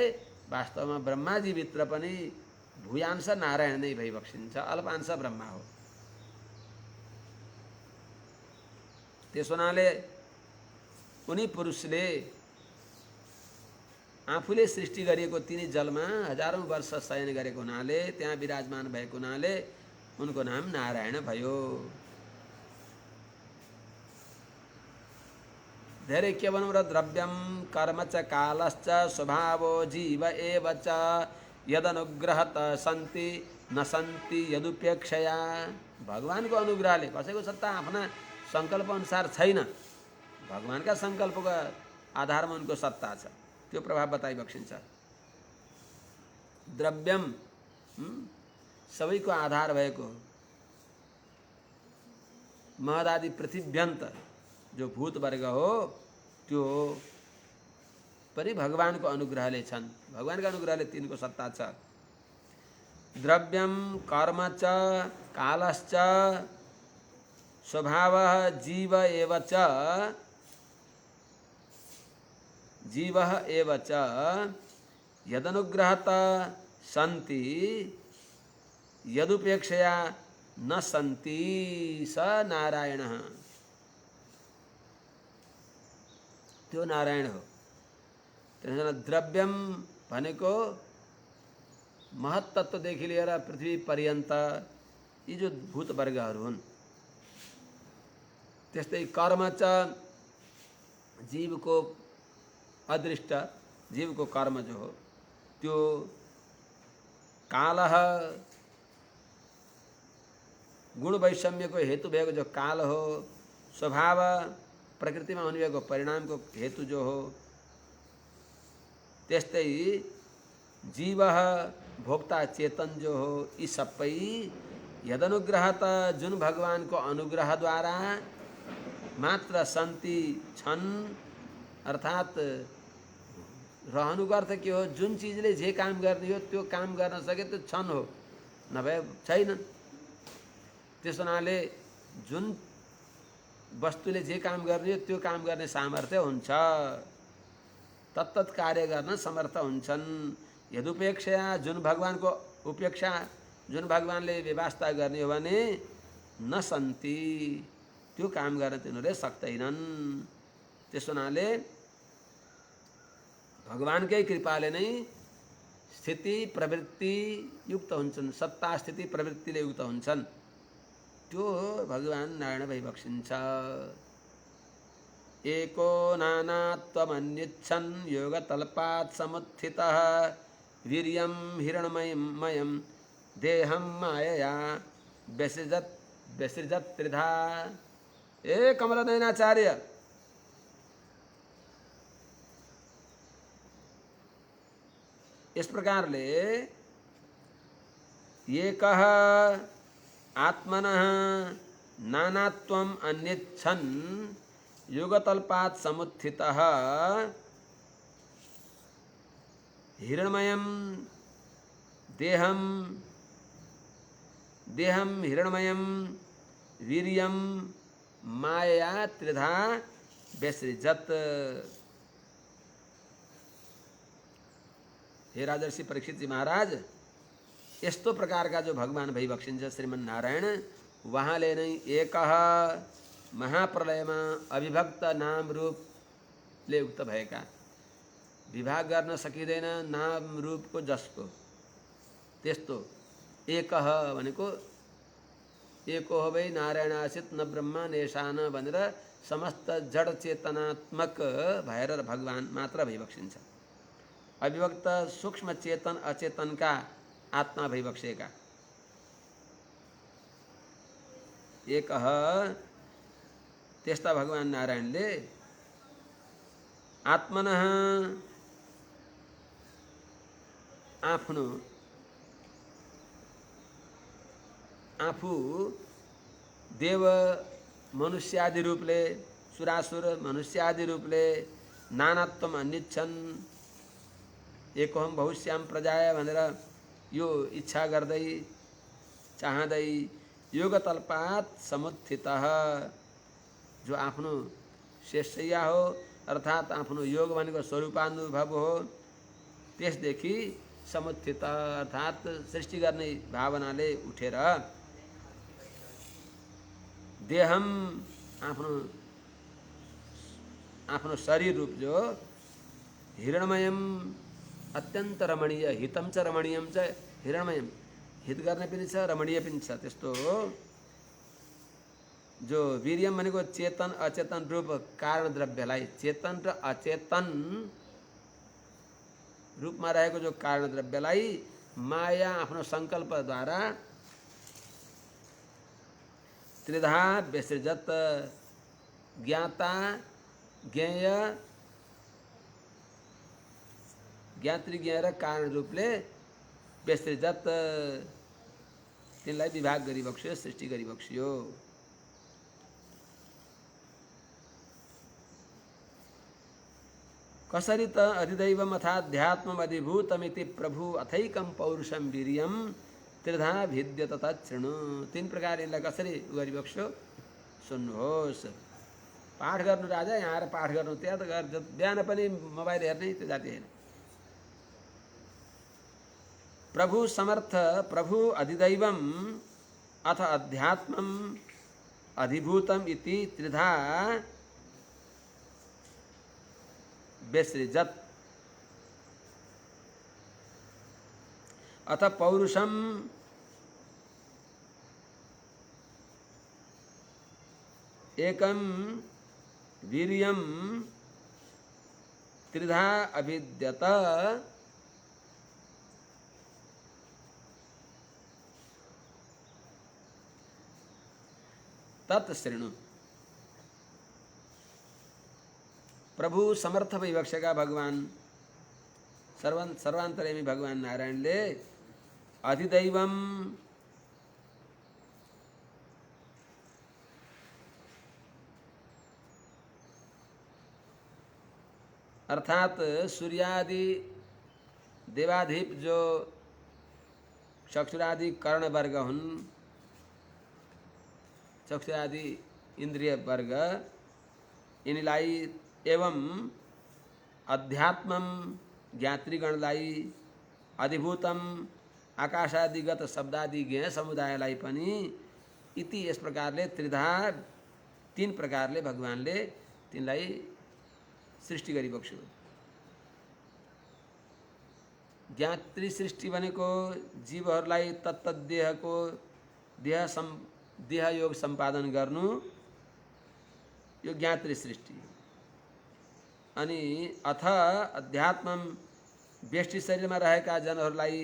वास्तवमा ब्रह्माजीभित्र पनि भूयांश नारायण नै भइबक्सिन्छ, अल्पांश ब्रह्मा हो। त्यस हुनाले उनी पुरुषले आफूले सृष्टि गरिएको तिनी जलमा हजारौं वर्ष शयन गरेको हुनाले, त्यहाँ विराजमान भएको हुनाले उनको नाम नारायण भयो। धेरै के भनौँ र, द्रव्यम कर्म च कालश्च स्वभावो जीव एव च यदनुग्रहत सन्ति न सन्ति यदुपेक्षया। भगवानको अनुग्रहले, कसैको सत्ता आफ्ना सङ्कल्प अनुसार छैन, भगवानका सङ्कल्पको आधारमा उनको सत्ता छ। त्यो प्रभाव बताइबक्सिन्छ। द्रव्यम सबैको आधार भएको महदादि पृथिव्यन्त जो भूत वर्ग हो त्यो पनि भगवानको अनुग्रहले छन्। भगवानका अनुग्रहले तिनको सत्ता छ। द्रव्यम कर्म च कालश्च स्वभावः जीव एव च जीवः एव च यदनुग्रहत सन्ति यदुपेक्षया न सन्ति स नारायणः। त्यो नारायण हो। त्यसैले द्रव्यम भनेको महत्तत्वदेखि लिएर पृथ्वी पर्यन्त यी जो भूत वर्गहरू हुन्। त्यस्तै कर्म च जीवको अदृष्ट, जीवको कर्म जो हो त्यो, कालः गुण वैषम्यको हेतु भएको जो काल हो, स्वभाव प्रकृतिमा हुने भएको परिणामको हेतु जो हो, त्यस्तै जीवः भोक्ता चेतन जो हो यी सबै यदनुग्रह त जुन भगवानको अनुग्रह द्वारा मात्र शान्ति छन् अर्थात् रहनुको अर्थ के हो जुन चिजले जे काम गर्ने हो त्यो काम गर्न सके त्यो छन् हो नभए छैनन् त्यस हुनाले जुन वस्तुले जे काम गर्ने हो त्यो काम गर्ने सामर्थ्य हुन्छ तत्तत् कार्य गर्न समर्थ हुन्छन् यदुपेक्षा जुन भगवानको उपेक्षा जुन भगवानले व्यवस्था गर्ने हो भने न सन्ति त्यो काम गर्न तिनीहरूले सक्दैनन् त्यस हुनाले भगवानकै कृपाले नै स्थिति प्रवृत्ति युक्त हुन्छन् सत्ता स्थिति प्रवृत्तिले युक्त हुन्छन् त्यो भगवान नारायण भइबक्सिन्छ एको नानात्वमन्यच्छन् योगतल्पात् समुत्थितः वीर्यं हिरण्मयं देहं मायया व्यसृजत् त्रिधा। ए कमलनयनाचार्य इस प्रकारले एकः आत्मनः नानात्वम् अन्यच्छन् युगतल्पात् समुत्थितः हिरण्मयं देहं हिरण्मयं वीर्यं माया त्रिधा व्यसृजत्। हे राजर्षि परीक्षित जी महाराज यस्तो प्रकार का जो भगवान भइबक्सिन्छ श्रीमन नारायण वहाँले नै एकः महाप्रलयमा अविभक्त नाम रूपले उक्त भएका विभाग गर्न सकिँदैन नाम रूपको जसको त्यस्तो एकः भनेको एको हो भई नारायण आसित न ब्रह्मा नेशान भनेर समस्त जड चेतनात्मक भएर भगवान मात्र भइबक्सिन्छ अविभक्त सूक्ष्म चेतन अचेतन का आत्मा भइबक्सेका एक त्यस्ता भगवान नारायणले आत्मनः आफ्नो आफू देव मनुष्यादि रूपले सुरासुर मनुष्यादि रूपले नानात्वम अन्यच्छन् एकोहम बहुश्याम प्रजाय भनेर यो इच्छा गर्दै चाहदै योगतल्पात् समुत्थितः जो आफ्नो शेषैया हो अर्थात् आफ्नो योग भनेको स्वरूपानुभव हो त्यसदेखि समुत्थित अर्थात् सृष्टि गर्ने भावनाले उठेर देहम आफ्नो शरीर रूप जो हिरण्मयम अत्यन्त रमणीय हितम च रमणीयम च हिरण्मयम हित गर्ने पनि छ रमणीय पनि छ त्यस्तो जो वीर्यम भनेको चेतन अचेतन रूप कारण द्रव्यलाई चेतन र अचेतन रूपमा रहेको जो कारण द्रव्यलाई माया आफ्नो संकल्पद्वारा त्रिधा व्यसृजत ज्ञाता ज्ञेय ज्ञातृज्ञ र कारण रूपले व्यसृजत तिनलाई विभाग गरिबक्स्यो सृष्टि गरिबक्स्यो। कसरी त अधिदैवम अथाध्यात्मम अधिभूतमिति प्रभु अथैकम पौरुषम वीर्यम त्रिधा भिद्य तथा शृणु। तीन प्रकार इनलाई कसरी गरिबक्स्यो सुन्नुहोस्। पाठ गर्नु राजा यहाँ आएर पाठ गर्नु त्यहाँ त बिहान पनि मोबाइल हेर्ने त्यो जाति होइन। प्रभु समर्थ प्रभु अधिदैवम अथ अध्यात्मम अधिभूतम इति त्रिधा व्यसृजत अथ पौरुषम एकम वीर्यम त्रिधा अभिद्यत तत्शृणु। प्रभु समर्थ भइबक्सेका भगवान सर्वान्तर्यामी भगवान नारायणले अधिदैवम अर्थात सूर्यादि देवाधिप जो चक्षुरादि कर्ण वर्ग हुन्, चक्षुरादि इन्द्रिय वर्ग, यिनीलाई एवं अध्यात्मम ज्ञातृगणलाई अधिभूतम आकाशादिगत शब्दादि ज्ञेय समुदायलाई पनि इति यस प्रकारले त्रिधा तीन प्रकारले भगवानले तिनलाई सृष्टि गरिबक्स्यो। ज्ञातृ सृष्टि भनेको जीवहरूलाई तत्तदेहको देह योग सम्पादन गर्नु, यो ज्ञातृ सृष्टि। अनि अथ अध्यात्मम व्यष्टि शरीरमा रहेका जनहरूलाई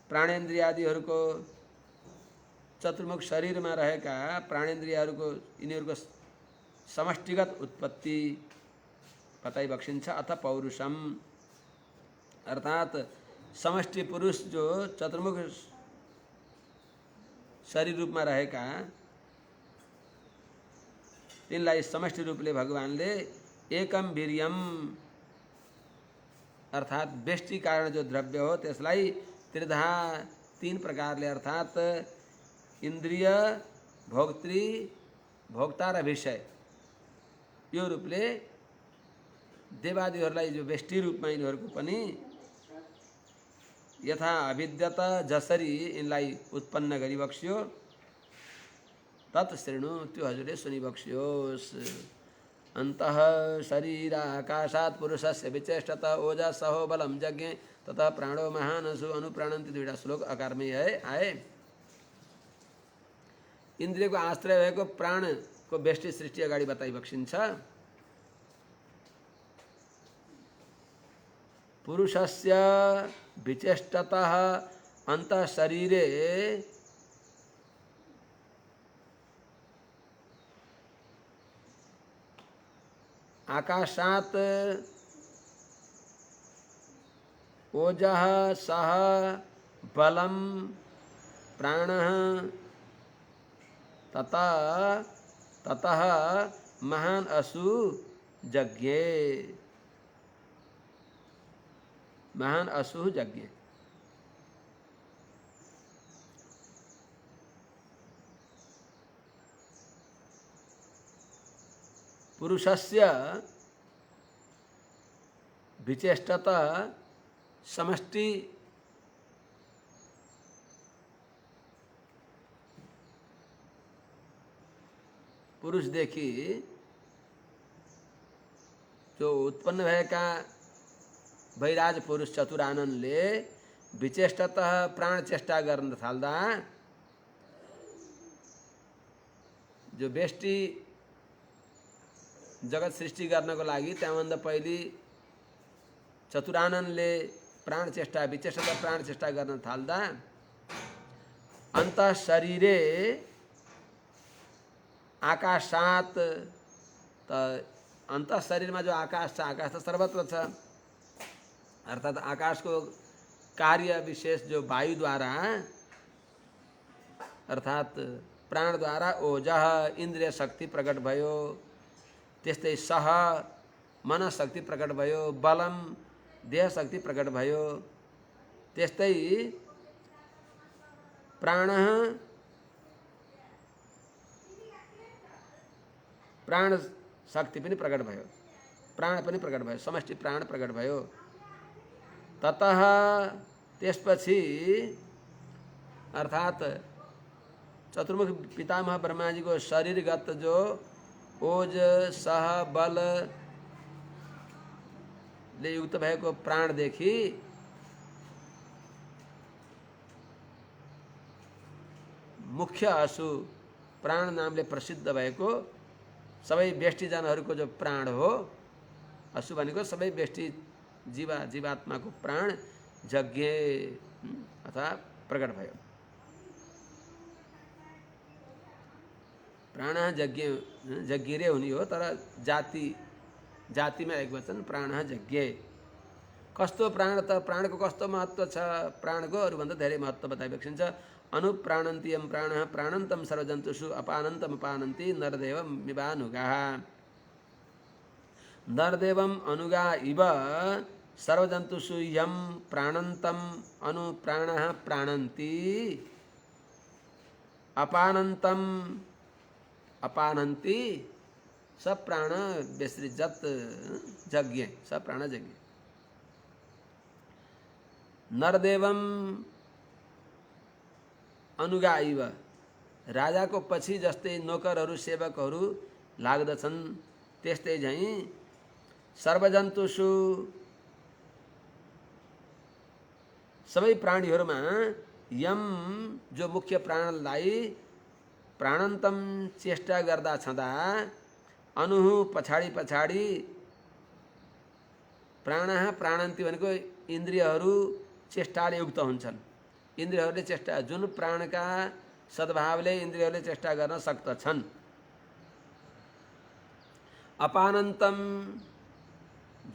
प्राणेन्द्रियादिहरूको चतुर्मुख शरीरमा रहेका प्राणेन्द्रियहरूको यिनीहरूको समष्टिगत उत्पत्ति बताइबक्सिन्छ। अथ पौरुषम अर्थात समष्टि पुरुष जो चतुर्मुख शरीर रूपमा रहेका तिनलाई समष्टि रूपले भगवानले एकम वीर्यम अर्थात व्यष्टि कारण जो द्रव्य हो त्यसलाई त्रिधा तीन प्रकारले अर्थात इन्द्रिय भोक्तृ भोक्ता र विषय यो रूपले देवादिहरूलाई जो व्यष्टि रूपमा यिनीहरूको पनि यथा अविद्यत जसरी यिनलाई उत्पन्न गरिबक्स्यो तत् शृणु त्यो हजुरले सुनिबक्स्योस्। अन्तः शरीर आकाशात् पुरुषस्य विचेष्टत ओजसहो बलम यज्ञे तथा प्राणो महानसु अनुप्राणन्ति दुईटा श्लोक आकारमै आए। इन्द्रियको आश्रय भएको प्राणको व्यष्टि सृष्टि अगाडि बताइबक्सिन्छ। पुरुषस्य विचेष्टतः अन्तः शरीरे आकाशात् ओजः सः बलं प्राणः ततः महान असु यज्ञे महान असु यज्ञ। पुरुषस्य विचेष्टतः समष्टि पुरुषदेखि जो उत्पन्न भएका वैराज पुरुष चतुराननले विचेष्टतः प्राण चेष्टा गर्न थाल्दा जो व्यष्टि जगत सृष्टि गर्नको लागि त्यहाँभन्दा पहिले चतुराननले प्राण चेष्टा विचेष्टतः प्राण चेष्टा गर्न थाल्दा अन्तः शरीरे आकाशात त अन्तः शरीरमा जो आकाश छ आकाश त सर्वत्र छ अर्थात आकाशको कार्य विशेष जो वायुद्वारा अर्थात प्राणद्वारा ओजः इन्द्रिय शक्ति प्रकट भयो, त्यस्तै सह मन शक्ति प्रकट भयो, बलम देह शक्ति प्रकट भयो, त्यस्तै प्राण शक्ति पनि प्रकट भयो, प्राण पनि प्रकट भयो, समष्टि प्राण प्रकट भयो। ततः त्यसपछि अर्थात चतुर्मुख पितामह ब्रह्माजीको शरीरगत जो ओज सह बल ले युक्त भएको प्राणदेखि मुख्य असु प्राण नामले प्रसिद्ध भएको सबै व्यष्टिजनहरूको जो प्राण हो, असु भनेको सबै व्यष्टि जीवात्माको प्राण यज्ञ अथवा प्रकट भयो। प्राण यज्ञ हुने हो तर जातिमा एक वचन प्राण यज्ञ। कस्तो प्राण त प्राणको कस्तो महत्त्व छ, प्राणको अरूभन्दा धेरै महत्त्व बताइएको छ। अनुप्राणन्तियम प्राण प्राणन्तम सर्वजन्तुषु अपानन्तम अपानन्ति नरदेवम मिवानुगाः। नरदेवम अनुगा इव सर्वजन्तुषु यम प्राणन्तम अनुप्राणः प्राणन्ति अपानन्तम अपानन्ति। सब प्राण विसृजत यज्ञ, सब प्राण यज्ञ। नरदेवम अनुगाइव, राजाको पछि जस्तै नोकरहरू सेवकहरू लाग्दछन् त्यस्तै झैँ सर्वजन्तुषु सबै प्राणीहरूमा यम जो मुख्य प्राणलाई प्राणन्तम चेष्टा गर्दा छँदा अनुहु पछाडि पछाडि प्राणः प्राणन्ति भनेको इन्द्रियहरू चेष्टाले युक्त हुन्छन्। इन्द्रियहरूले चेष्टा, जुन प्राणका सद्भावले इन्द्रियहरूले चेष्टा गर्न सक्दछन्। अपानन्तम,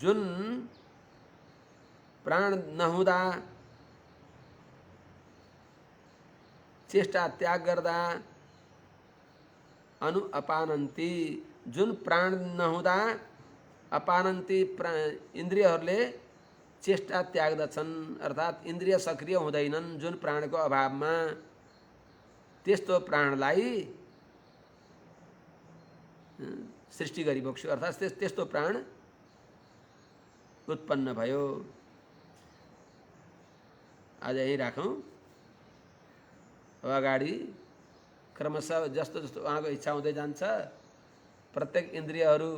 जुन प्राण नहुँदा चेष्टा त्याग गर्दा अनु अपानन्ति, जुन प्राण नहुँदा अपानन्ति इन्द्रियहरूले चेष्टा त्याग्दछन्, अर्थात् इन्द्रिय सक्रिय हुँदैनन् जुन प्राणको अभावमा, त्यस्तो प्राणलाई सृष्टि गरिबक्स्यो, अर्थात् त्यस्तो प्राण उत्पन्न भयो। आज यहीँ राखौँ। अब अगाडि क्रमशः जस्तो जस्तो उहाँको इच्छा हुँदै जान्छ, प्रत्येक इन्द्रियहरू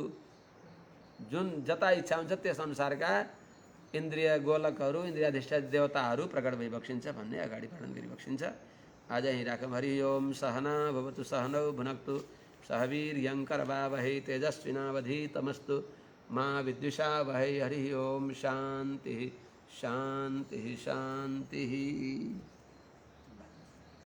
जुन जता इच्छा हुन्छ त्यस अनुसारका इन्द्रिय गोलकहरू, इन्द्रियाधिष्ठान देवताहरू प्रकट भइबक्सिन्छ भन्ने अगाडि वर्णन गरिबक्सिन्छ। आज यहीँ राखौँ। हरि ओम। सहना भवतु सहनौ भुनक्तु सह वीर्यं करवावहै तेजस्विनावधीतमस्तु मा विद्विषावहै। हरि ओम। शान्तिः शान्तिः शान्तिः।